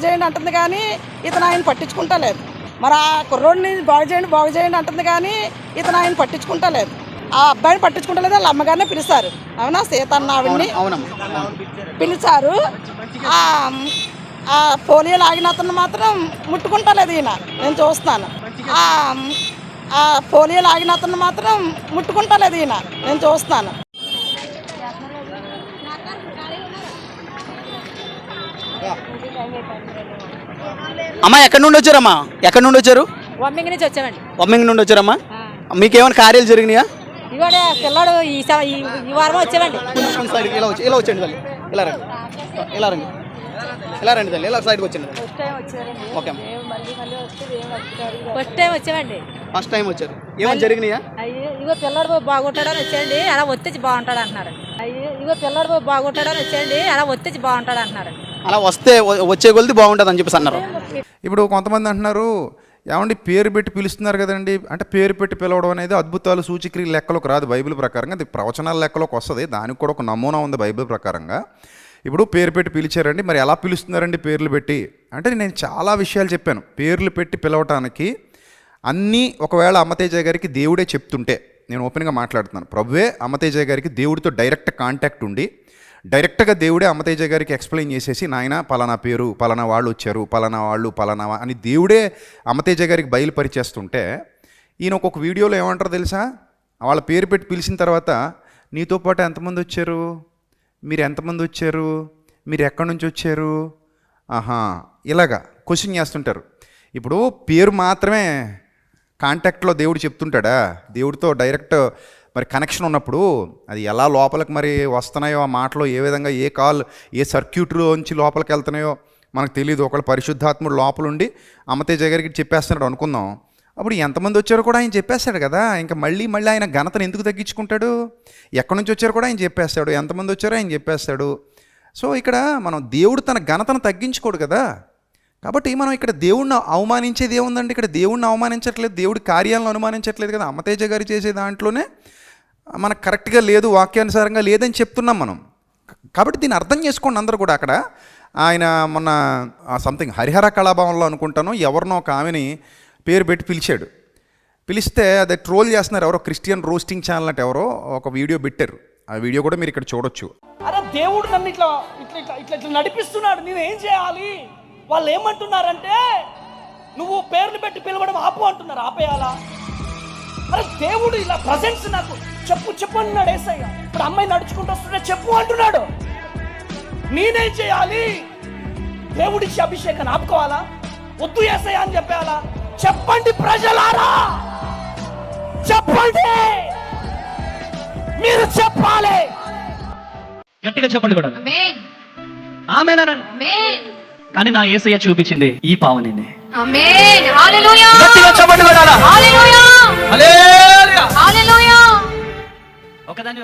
చేయండి అంటుంది కానీ ఇతను ఆయన పట్టించుకుంటలేదు. మరి ఆ కుర్రోడిని బాగు చేయండి అంటుంది కానీ ఇతను ఆయన పట్టించుకుంటలేదు. ఆ అబ్బాయిని పట్టించుకుంటలేదు. వాళ్ళ అమ్మగారినే పిలిచారు. అవునా? సీతన్న ఆవిడ్ని పిలిచారు. ఆ పోలియో లాగిన అతను మాత్రం ముట్టుకుంటలేదు ఈయన, నేను చూస్తున్నాను. ఆ పోలియో లాగిన అతను మాత్రం ముట్టుకుంటలేదు ఈయన, నేను చూస్తున్నాను. అమ్మా ఎక్కడి నుండి వచ్చారమ్మా? ఎక్కడి నుండి వచ్చారు? వమ్మింగ్ నుంచి వచ్చామండి. వమ్మింగ్ నుండి వచ్చారమ్మా. మీకేమైనా కార్యాలు జరిగినాయా? ఇవాళ పిల్లడు ఈ వారం వచ్చామండి. ఇలా వచ్చండి తల్లి, ఇలా రండి, ఇలా రండి, ఇలా రండి తల్లి, ఇలా సైడ్కి వచ్చండి. ఓకే అమ్మా. ఫస్ట్ టైం వచ్చామండి. ఫస్ట్ టైం వచ్చారు. ఏమైనా జరిగినాయా? ఇగో పిల్లడు బాగుంటాడని వచ్చాయండి, అలా వచ్చేసి బాగుంటాడు అంటున్నారు. ఇగో పిల్లడు బాగుంటాడని వచ్చాయండి, అలా వచ్చేసి బాగుంటాడు అంటున్నారు. అలా వచ్చే కొలిది బాగుంటుంది అని చెప్పేసి అన్నారు. ఇప్పుడు కొంతమంది అంటున్నారు, ఏమండి పేరు పెట్టి పిలుస్తున్నారు కదండి, అంటే పేరు పెట్టి పిలవడం అనేది అద్భుతాలు సూచక్రియల లెక్కలోకి రాదు బైబిల్ ప్రకారంగా. అది ప్రవచనాల లెక్కలోకి వస్తుంది. దానికి కూడా ఒక నమూనా ఉంది బైబిల్ ప్రకారంగా. ఇప్పుడు పేరు పెట్టి పిలిచారండి, మరి ఎలా పిలుస్తున్నారండి పేర్లు పెట్టి అంటే? నేను చాలా విషయాలు చెప్పాను. పేర్లు పెట్టి పిలవటానికి అన్నీ ఒకవేళ అమ్మతేజ గారికి దేవుడే చెప్తుంటే, నేను ఓపెన్గా మాట్లాడుతున్నాను, ప్రభువే అమ్మతేజ గారికి దేవుడితో డైరెక్ట్ కాంటాక్ట్ ఉండి డైరెక్ట్గా దేవుడే అమ్మతేజ గారికి ఎక్స్ప్లెయిన్ చేసేసి నాయన పలానా పేరు పలానా వాళ్ళు వచ్చారు పలానా వాళ్ళు పలానా అని దేవుడే అమ్మతేజ గారికి బయలుపరిచేస్తుంటే ఈయన ఒక్కొక్క వీడియోలో ఏమంటారు తెలుసా, వాళ్ళ పేరు పెట్టి పిలిచిన తర్వాత నీతో పాటు ఎంతమంది వచ్చారు, మీరు ఎంతమంది వచ్చారు, మీరు ఎక్కడి నుంచి వచ్చారు, ఇలాగా క్వశ్చన్ చేస్తుంటారు. ఇప్పుడు పేరు మాత్రమే కాంటాక్ట్లో దేవుడు చెప్తుంటాడా? దేవుడితో డైరెక్ట్ మరి కనెక్షన్ ఉన్నప్పుడు అది ఎలా లోపలికి మరి వస్తున్నాయో ఆ మాటలో ఏ విధంగా ఏ కాల్ ఏ సర్క్యూట్లోంచి లోపలికి వెళ్తున్నాయో మనకు తెలియదు. ఒకళ్ళు పరిశుద్ధాత్ముడు లోపలుండి అమ్మతేజ గారికి చెప్పేస్తున్నాడు అనుకుందాం, అప్పుడు ఎంతమంది వచ్చారో కూడా ఆయన చెప్పేస్తాడు కదా. ఇంకా మళ్ళీ ఆయన ఘనతను ఎందుకు తగ్గించుకుంటాడు? ఎక్కడి నుంచి వచ్చారో కూడా ఆయన చెప్పేస్తాడు, ఎంతమంది వచ్చారో ఆయన చెప్పేస్తాడు. సో ఇక్కడ మనం దేవుడు తన ఘనతను తగ్గించుకోడు కదా. కాబట్టి మనం ఇక్కడ దేవుడిని అవమానించేది ఏముందండి? ఇక్కడ దేవుడిని అవమానించట్లేదు, దేవుడి కార్యాలను అనుమానించట్లేదు కదా. అమ్మతేజ గారు చేసే దాంట్లోనే మనకు కరెక్ట్గా లేదు, వాక్యానుసారంగా లేదని చెప్తున్నాం మనం. కాబట్టి దీన్ని అర్థం చేసుకోండి అందరూ కూడా. అక్కడ ఆయన మొన్న సంథింగ్ హరిహర కళాభవన్లో అనుకుంటాను ఎవరినో ఒక ఆమెని పేరు పెట్టి పిలిచాడు. పిలిస్తే అది ట్రోల్ చేస్తున్నారు ఎవరో క్రిస్టియన్ రోస్టింగ్ ఛానల్ అంటే ఎవరో ఒక వీడియో పెట్టారు. ఆ వీడియో కూడా మీరు ఇక్కడ చూడొచ్చు. అరే దేవుడు నన్ను ఇట్లా ఇట్లా ఇట్లా ఇట్లా ఇట్లా నడిపిస్తున్నాడు, నేనేం చేయాలి? వాళ్ళు ఏమంటున్నారంటే నువ్వు పేర్లు పెట్టి పిలవడం ఆపు అంటున్నారు. ఆపేయాలా? అరే దేవుడు ఇలా ప్రజెన్స్ నాకు చెప్పు అంటున్నాడు యేసయ్య. ఇప్పుడు అమ్మాయి నడుచుకుంటూ వస్తుంటే చెప్పు అంటున్నాడు, నేనేం చేయాలి? దేవుడిచ్చి అభిషేకాన్ని ఆపుకోవాలా? వద్దు యేసయ్య అని చెప్పేయాలా? చెప్పండి ప్రజలారా, చెప్పండి, మీరు చెప్పాలి. గట్టిగా చెప్పండి కూడా ఆమేనండి. కానీ నా యేసయ్య చూపించింది ఈ పావనినే. గట్టిగా చెప్పండి కూడా ఒకదాన్ని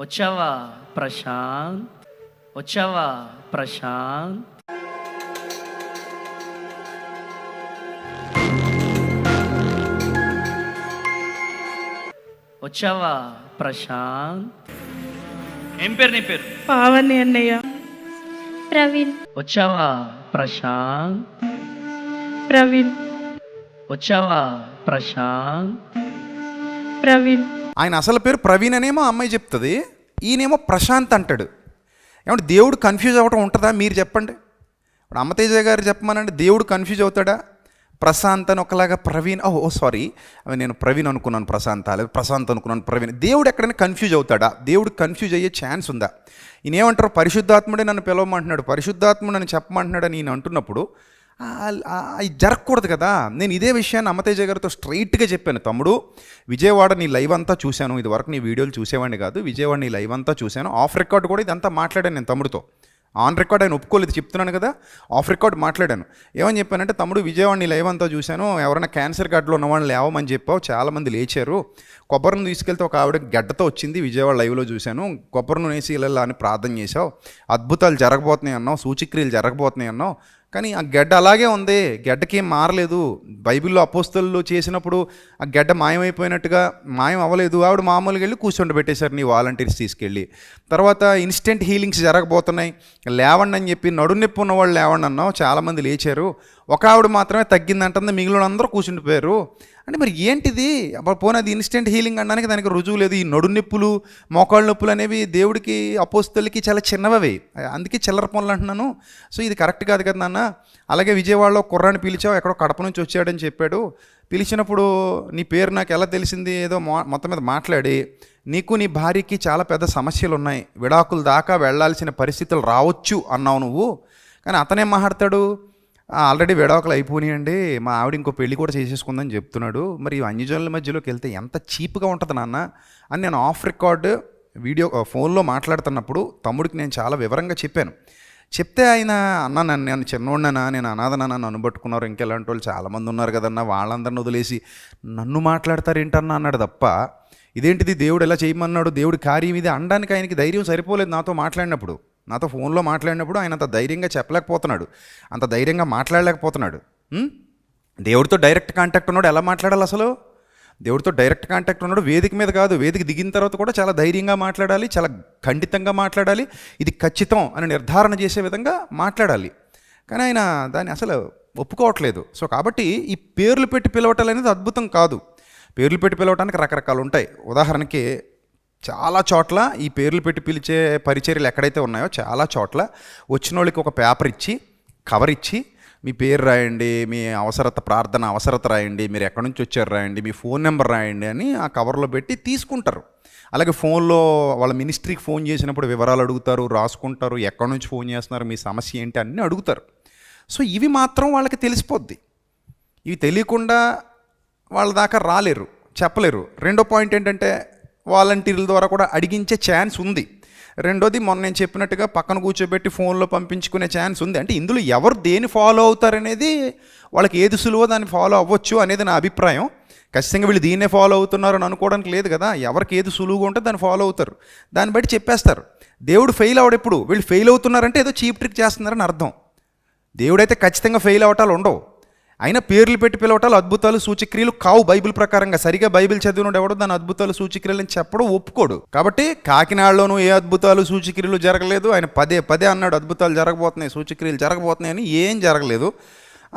వచ్చావా ప్రశాంత్, వచ్చావా ప్రశాంత్. వచ్చావా ప్రశాంత్. ఏం పేరు నీ పేరు? పావని అన్నయ్య. ప్రవీణ్. వచ్చావా ప్రశాంత్. ప్రవీణ్. వచ్చావా ప్రశాంత్. ప్రవీణ్. ఆయన అసలు పేరు ప్రవీణ్ అనేమో అమ్మాయి చెప్తుంది, ఈయనేమో ప్రశాంత్ అంటాడు. ఏమంటే దేవుడు కన్ఫ్యూజ్ అవ్వటం ఉంటుందా? మీరు చెప్పండి. ఇప్పుడు అమ్మతేజ గారు చెప్పమనండి, దేవుడు కన్ఫ్యూజ్ అవుతాడా? ప్రశాంత్ అని ఒకలాగా ప్రవీణ్, సారీ నేను ప్రవీణ్ అనుకున్నాను ప్రశాంత్, లేదు ప్రశాంత్ అనుకున్నాను ప్రవీణ్. దేవుడు ఎక్కడైనా కన్ఫ్యూజ్ అవుతాడా? దేవుడు కన్ఫ్యూజ్ అయ్యే ఛాన్స్ ఉందా? ఈయన ఏమంటారు, పరిశుద్ధాత్ముడే నన్ను పిలవమంటున్నాడు, పరిశుద్ధాత్ముడు నన్ను చెప్పమంటున్నాడు అని ఈయన అంటున్నప్పుడు ఇది జరగకూడదు కదా. నేను ఇదే విషయాన్ని అమ్మతేజ గారితో స్ట్రైట్గా చెప్పాను. తమ్ముడు, విజయవాడ నీ లైవ్ అంతా చూశాను, ఇది వరకు నీ వీడియోలు చూసేవాడిని కాదు, విజయవాడ నీ లైవ్ అంతా చూశాను, ఆఫ్ రికార్డ్ కూడా ఇదంతా మాట్లాడాను నేను తమ్ముడితో. ఆన్ రికార్డ్ ఆయన ఒప్పుకోలేదు, చెప్తున్నాను కదా, ఆఫ్ రికార్డ్ మాట్లాడాను. ఏమని చెప్పానంటే, తమ్ముడు విజయవాడ నీ లైవ్ అంతా చూశాను, ఎవరైనా క్యాన్సర్ కార్డులో ఉన్నవాళ్ళు లేవమని చెప్పావు, చాలామంది లేచారు, కొబ్బరిని తీసుకెళ్తే ఒక ఆవిడ గడ్డతో వచ్చింది, విజయవాడ లైవ్లో చూశాను, కొబ్బరి నూనె వేసి ఇలా అని ప్రార్థన చేసావు, అద్భుతాలు జరగబోతున్నాయి అన్నావు, సూచక్రియలు జరగబోతున్నాయి అన్నావు, కానీ ఆ గడ్డ అలాగే ఉంది, గడ్డకేం మారలేదు. బైబిల్లో అపోస్తలు చేసినప్పుడు ఆ గడ్డ మాయమైపోయినట్టుగా మాయం అవ్వలేదు. ఆవిడ మామూలుగా వెళ్ళి కూర్చోండబెట్టేశారు నీ వాలంటీర్స్ తీసుకెళ్ళి. తర్వాత ఇన్స్టెంట్ హీలింగ్స్ జరగబోతున్నాయి, లేవండి అని చెప్పి నడునొప్పి ఉన్నవాళ్ళు లేవండి అన్నావు, చాలామంది లేచారు, ఒక ఆవిడ మాత్రమే తగ్గిందంటుంది, మిగిలిన అందరూ కూర్చుండిపోయారు. అంటే మరి ఏంటిది? పోనీ అది ఇన్స్టెంట్ హీలింగ్ అనడానికి దానికి రుజువు లేదు. ఈ నొప్పులు మోకాళ్ళ నొప్పులు అనేవి దేవుడికి అపోస్తలకి చాలా చిన్నవవి, అందుకే చిల్లర పనులు అంటున్నాను. సో ఇది కరెక్ట్ కాదు కదా నాన్న. అలాగే విజయవాడలో కుర్రాన్ని పిలిచావు, ఎక్కడో కడప నుంచి వచ్చాడని చెప్పాడు. పిలిచినప్పుడు నీ పేరు నాకు ఎలా తెలిసింది, ఏదో మొత్తం మీద మాట్లాడి నీకు నీ భార్యకి చాలా పెద్ద సమస్యలు ఉన్నాయి, విడాకుల దాకా వెళ్లాల్సిన పరిస్థితులు రావచ్చు అన్నావు నువ్వు. కానీ అతనేం మాట్లాడతాడు, ఆల్రెడీ విడాకులు అయిపోయినాయండి, మా ఆవిడ ఇంకో పెళ్లి కూడా చేసేసుకుందని చెప్తున్నాడు. మరి అన్యజనుల మధ్యలోకి వెళ్తే ఎంత చీప్గా ఉంటుంది నాన్న అని నేను ఆఫ్ రికార్డ్ వీడియో ఫోన్లో మాట్లాడుతున్నప్పుడు తమ్ముడికి నేను చాలా వివరంగా చెప్పాను. చెప్తే ఆయన అన్నా నేను చిన్నోడినా, నేను అనాథనా, నన్ను అనుబట్టుకున్నారు, ఇంకెలాంటి వాళ్ళు చాలామంది ఉన్నారు కదన్నా, వాళ్ళందరిని వదిలేసి నన్ను మాట్లాడతారేంటన్నా అన్నాడు తప్ప, ఇదేంటిది దేవుడు ఎలా చేయమన్నాడు, దేవుడి కార్యం ఇది అనడానికి ఆయనకి ధైర్యం సరిపోలేదు. నాతో ఫోన్లో మాట్లాడినప్పుడు ఆయన అంత ధైర్యంగా చెప్పలేకపోతున్నాడు, అంత ధైర్యంగా మాట్లాడలేకపోతున్నాడు. దేవుడితో డైరెక్ట్ కాంటాక్ట్ ఉన్నాడు, ఎలా మాట్లాడాలి అసలు? దేవుడితో డైరెక్ట్ కాంటాక్ట్ ఉన్నాడు, వేదిక మీద కాదు, వేదిక దిగిన తర్వాత కూడా చాలా ధైర్యంగా మాట్లాడాలి, చాలా ఖండితంగా మాట్లాడాలి, ఇది ఖచ్చితం అని నిర్ధారణ చేసే విధంగా మాట్లాడాలి. కానీ ఆయన దాన్ని అసలు ఒప్పుకోవట్లేదు. సో కాబట్టి ఈ పేర్లు పెట్టి పిలవటాలు అనేది అద్భుతం కాదు. పేర్లు పెట్టి పిలవటానికి రకరకాలు ఉంటాయి. ఉదాహరణకి చాలా చోట్ల ఈ పేర్లు పెట్టి పిలిచే పరిచర్యలు ఎక్కడైతే ఉన్నాయో చాలా చోట్ల వచ్చిన వాళ్ళకి ఒక పేపర్ ఇచ్చి, కవర్ ఇచ్చి, మీ పేరు రాయండి, మీ ప్రార్థన అవసరత రాయండి, మీరు ఎక్కడి నుంచి వచ్చారు రాయండి, మీ ఫోన్ నెంబర్ రాయండి అని ఆ కవర్లో పెట్టి తీసుకుంటారు. అలాగే ఫోన్లో వాళ్ళ మినిస్ట్రీకి ఫోన్ చేసినప్పుడు వివరాలు అడుగుతారు, రాసుకుంటారు, ఎక్కడి నుంచి ఫోన్ చేస్తున్నారు, మీ సమస్య ఏంటి అన్నీ అడుగుతారు. సో ఇవి మాత్రం వాళ్ళకి తెలిసిపోద్ది. ఇవి తెలియకుండా వాళ్ళ దాకా రాలేరు, చెప్పలేరు. రెండో పాయింట్ ఏంటంటే వాలంటీర్ల ద్వారా కూడా అడిగించే ఛాన్స్ ఉంది. రెండోది మొన్న నేను చెప్పినట్టుగా పక్కన కూర్చోబెట్టి ఫోన్లో పంపించుకునే ఛాన్స్ ఉంది. అంటే ఇందులో ఎవరు దేని ఫాలో అవుతారనేది వాళ్ళకి ఏది సులువో దాన్ని ఫాలో అవ్వచ్చు అనేది నా అభిప్రాయం. ఖచ్చితంగా వీళ్ళు దీన్నే ఫాలో అవుతున్నారు అని అనుకోవడానికి లేదు కదా. ఎవరికి ఏది సులువుగా ఉంటే దాన్ని ఫాలో అవుతారు, దాన్ని బట్టి చెప్పేస్తారు. దేవుడు ఫెయిల్ అవడు ఎప్పుడు. వీళ్ళు ఫెయిల్ అవుతున్నారంటే ఏదో చీప్ ట్రిక్ చేస్తున్నారని అర్థం. దేవుడైతే ఖచ్చితంగా ఫెయిల్ అవటాలు ఉండవు. అయినా పేర్లు పెట్టి పిలవటాలు అద్భుతాలు సూచక్రియలు కావు. బైబిల్ ప్రకారంగా సరిగా బైబిల్ చదివినోడు ఎవడో దాని అద్భుతాలు సూచక్రియలు అని చెప్పడం ఒప్పుకోడు. కాబట్టి కాకినాడలోనూ ఏ అద్భుతాలు సూచక్రియలు జరగలేదు. ఆయన పదే పదే అన్నాడు అద్భుతాలు జరగబోతున్నాయి, సూచక్రియలు జరగబోతున్నాయి అని. ఏం జరగలేదు.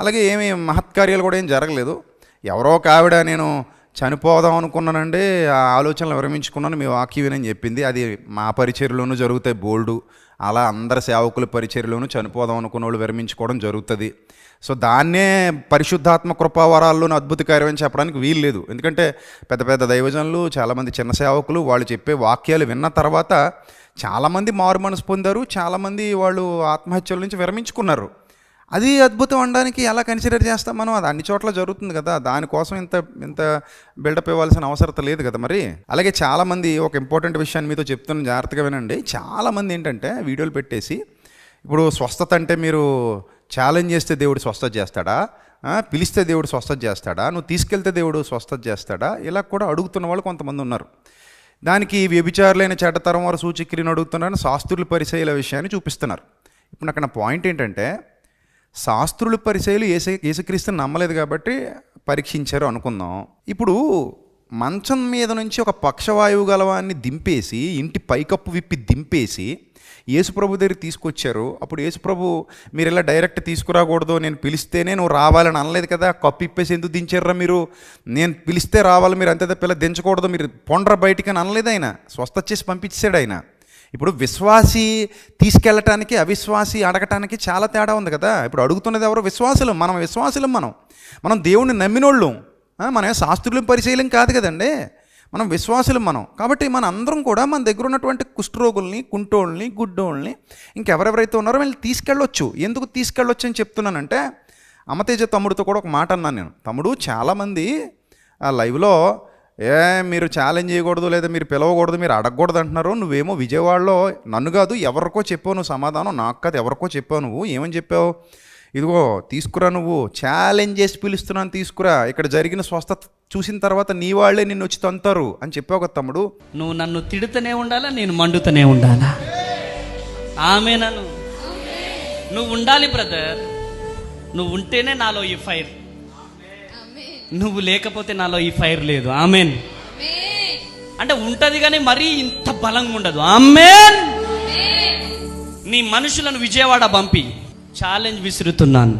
అలాగే ఏమి మహత్కార్యాలు కూడా ఏం జరగలేదు. ఎవరో ఒక ఆవిడ నేను చనిపోదాం అనుకున్నానండి, ఆ ఆలోచనలు విరమించుకున్నాను, మీ వాక్యం వినని చెప్పింది. అది మా పరిచర్యలోనూ జరుగుతాయి బోల్డు. అలా అందరి సేవకుల పరిచర్యలోనూ చనిపోదాం అనుకున్న వాళ్ళు విరమించుకోవడం జరుగుతుంది. సో దాన్నే పరిశుద్ధాత్మ కృపావరాల్లోని అద్భుత కార్యం అని చెప్పడానికి వీలు లేదు. ఎందుకంటే పెద్ద పెద్ద దైవజనులు, చాలామంది చిన్న సేవకులు వాళ్ళు చెప్పే వాక్యాలు విన్న తర్వాత చాలామంది మారు మనసు పొందారు, చాలామంది వాళ్ళు ఆత్మహత్యల నుంచి విరమించుకున్నారు. అది అద్భుతం అనడానికి ఎలా కన్సిడర్ చేస్తాం మనం? అది అన్ని చోట్ల జరుగుతుంది కదా. దానికోసం ఇంత బిల్డప్ ఇవ్వాల్సిన అవసరం లేదు కదా మరి. అలాగే చాలామంది ఒక ఇంపార్టెంట్ విషయాన్ని మీతో చెప్తున్నాను, జాగ్రత్తగా వినండి. చాలామంది ఏంటంటే వీడియోలు పెట్టేసి ఇప్పుడు స్వస్థత అంటే మీరు ఛాలెంజ్ చేస్తే దేవుడు స్వస్థత చేస్తాడా, పిలిస్తే దేవుడు స్వస్థత చేస్తాడా, నువ్వు తీసుకెళ్తే దేవుడు స్వస్థత చేస్తాడా, ఇలా కూడా అడుగుతున్న వాళ్ళు కొంతమంది ఉన్నారు. దానికి వ్యభిచారులైన చెడ్డతరం వారు సూచక్రియను అడుగుతున్నారని శాస్త్రుల పరిచయాల విషయాన్ని చూపిస్తున్నారు. ఇప్పుడు నాకు నా పాయింట్ ఏంటంటే, శాస్త్రుల పరిచయాలు యేసుక్రీస్తుని నమ్మలేదు కాబట్టి పరీక్షించారు అనుకుందాం. ఇప్పుడు మంచం మీద నుంచి ఒక పక్షవాయువు గలవాన్ని దింపేసి, ఇంటి పైకప్పు విప్పి దింపేసి యేసుప్రభు దగ్గర తీసుకొచ్చారు. అప్పుడు యేసుప్రభు మీరు ఇలా డైరెక్ట్ తీసుకురాకూడదు, నేను పిలిస్తేనే నువ్వు రావాలని అనలేదు కదా. కప్పు ఇప్పేసి ఎందుకు దించారా మీరు? నేను పిలిస్తే రావాలి మీరు, అంతే తప్ప ఇలా దించకూడదు, మీరు పొండ్ర బయటికి అని అనలేదు. ఆయన స్వస్థత చేసి పంపించాడు ఆయన. ఇప్పుడు విశ్వాసి తీసుకెళ్ళటానికి అవిశ్వాసి అడగటానికి చాలా తేడా ఉంది కదా. ఇప్పుడు అడుగుతున్నది ఎవరు? విశ్వాసులం. మనం విశ్వాసులం. మనం దేవుణ్ణి నమ్మినోళ్ళు. మనం శాస్త్రులం పరిచయం కాదు కదండి, మనం విశ్వాసులం మనం. కాబట్టి మన అందరం కూడా మన దగ్గర ఉన్నటువంటి కుష్ఠరోగుల్ని, కుంటోళ్ళని, గుడ్డోళ్ళని, ఇంకెవరెవరైతే ఉన్నారో వీళ్ళని తీసుకెళ్ళొచ్చు. ఎందుకు తీసుకెళ్ళొచ్చు అని చెప్తున్నానంటే, అమ్మతేజ తమ్ముడితో కూడా ఒక మాట అన్నాను నేను. తమ్ముడు, చాలామంది ఆ లైవ్లో మీరు ఛాలెంజ్ చేయకూడదు, లేదా మీరు పిలవకూడదు, మీరు అడగకూడదు అంటున్నారు. నువ్వేమో విజయవాడలో నన్ను కాదు ఎవరికో చెప్పావు నువ్వు సమాధానం, నాకు కాదు ఎవరికో చెప్పావు. నువ్వు ఏమని చెప్పావు? ఇదిగో తీసుకురా, నువ్వు ఛాలెంజ్ చేసి పిలుస్తున్నాను తీసుకురా, ఇక్కడ జరిగిన స్వస్థత చూసిన తర్వాత నీ వాళ్ళే నిన్ను వచ్చి తంతారు అని చెప్పావు కదా తమ్ముడు. నువ్వు నన్ను తిడుతూనే ఉండాలా, నేను మండుతూనే ఉండాలా? ఆమె నువ్వు ఉండాలి బ్రదర్. నువ్వు ఉంటేనే నాలో ఈ ఫైర్, నువ్వు లేకపోతే నాలో ఈ ఫైర్ లేదు. ఆమెన్ అంటే ఉంటది కానీ మరీ ఇంత బలంగా ఉండదు. ఆమెన్. నీ మనుషులను విజయవాడ పంపి ఛాలెంజ్ విసురుతున్నాను.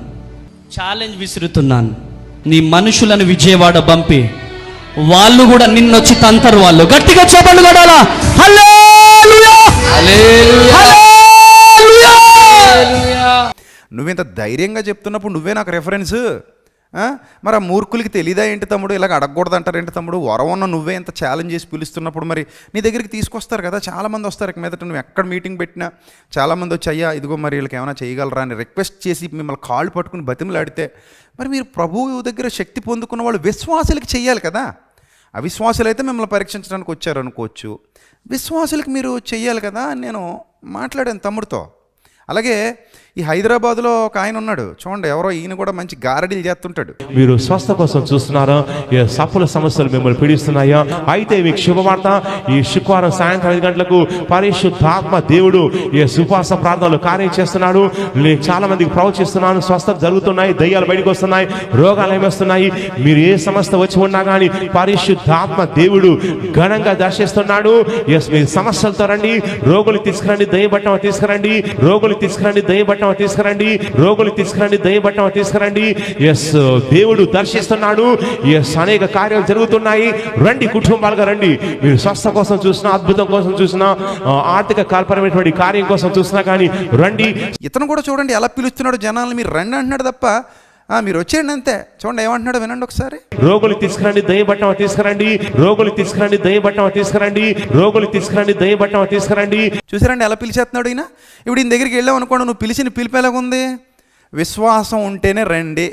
నీ మనుషులను విజయవాడ పంపి వాళ్ళు కూడా నిన్నొచ్చి తంతరు. వాళ్ళు గట్టిగా చప్పట్లు కొట్టాలా? హల్లెలూయా, హల్లెలూయా. నువ్వింత ధైర్యంగా చెప్తున్నప్పుడు నువ్వే నాకు రెఫరెన్స్. మరి ఆ మూర్ఖులకి తెలీదా ఏంటి తమ్ముడు? ఇలాగ అడగకూడదు అంటారేంటి తమ్ముడు? వరం ఉన్న నువ్వే ఇంత ఛాలెంజ్ చేసి పిలుస్తున్నప్పుడు మరి నీ దగ్గరికి తీసుకొస్తారు కదా. చాలామంది వస్తారు ఇక మీదట. నువ్వు ఎక్కడ మీటింగ్ పెట్టినా చాలామంది వచ్చి అయ్యా ఇదిగో మరి వీళ్ళకి ఏమైనా చేయగలరా అని రిక్వెస్ట్ చేసి మిమ్మల్ని కాళ్ళు పట్టుకుని బతిమలాడితే మరి మీరు ప్రభువు దగ్గర శక్తి పొందుకున్న వాళ్ళు విశ్వాసులకి చెయ్యాలి కదా. అవిశ్వాసులు అయితే మిమ్మల్ని పరీక్షించడానికి వచ్చారు అనుకోవచ్చు, విశ్వాసులకి మీరు చెయ్యాలి కదా. నేను మాట్లాడాను తమ్ముడితో. అలాగే ఈ హైదరాబాద్లో ఒక ఆయన ఉన్నాడు చూడండి, ఎవరో ఈయన కూడా మంచి గారడీలు చేస్తుంటాడు. మీరు స్వస్థ కోసం చూస్తున్నారా? సఫల సమస్యలు మిమ్మల్ని పీడిస్తున్నాయా? అయితే మీకు శుభవార్త. ఈ శుక్రవారం సాయంత్రం 5 గంటలకు పరిశుద్ధాత్మ దేవుడు ఈ ఉపవాస ప్రార్థనలు కార్యం చేస్తున్నాడు. చాలా మందికి ప్రవచిస్తున్నాను, స్వస్థత జరుగుతున్నాయి, దయ్యాలు బయటకు వస్తున్నాయి, రోగాలు ఏమొస్తున్నాయి. మీరు ఏ సమస్య వచ్చి ఉన్నా కానీ పరిశుద్ధాత్మ దేవుడు ఘనంగా దర్శిస్తున్నాడు. మీ సమస్యలతో రండి, రోగులు తీసుకురండి, దయ్యబట్టం తీసుకురండి, రోగులు తీసుకురండి, దయ్యబట్టం దయబట్టం తీసుకురండి, రోగులు తీసుకురండి, దయబట్టం తీసుకురండి. ఎస్, దేవుడు దర్శిస్తున్నాడు. ఎస్, అనేక కార్యాలు జరుగుతున్నాయి. రండి, కుటుంబాలుగా రండి. మీరు స్వస్థ కోసం చూసినా, అద్భుతం కోసం చూసినా, ఆర్థిక కాల్పరమైనటువంటి కార్యం కోసం చూసినా కానీ రండి. ఇతను కూడా చూడండి ఎలా పిలుస్తున్నాడు జనాలను. మీరు రండి అంటున్నాడు తప్ప మీరు వచ్చేయండి అంతే. చూడండి ఏమంటున్నాడు వినండి ఒకసారి. రోగులు తీసుకురండి, దయబట్టం తీసుకురండి, రోగులు తీసుకురండి, దయబట్టం తీసుకురండి, రోగులు తీసుకురండి, దయబట్టం తీసుకురండి. చూసారండి ఎలా పిలిచేస్తున్నాడు ఈయన. ఇప్పుడు ఈయన దగ్గరికి వెళ్ళావు అనుకోండి, నువ్వు పిలిచిన పిలుపు ఎలాగుంది? విశ్వాసం ఉంటేనే రండి,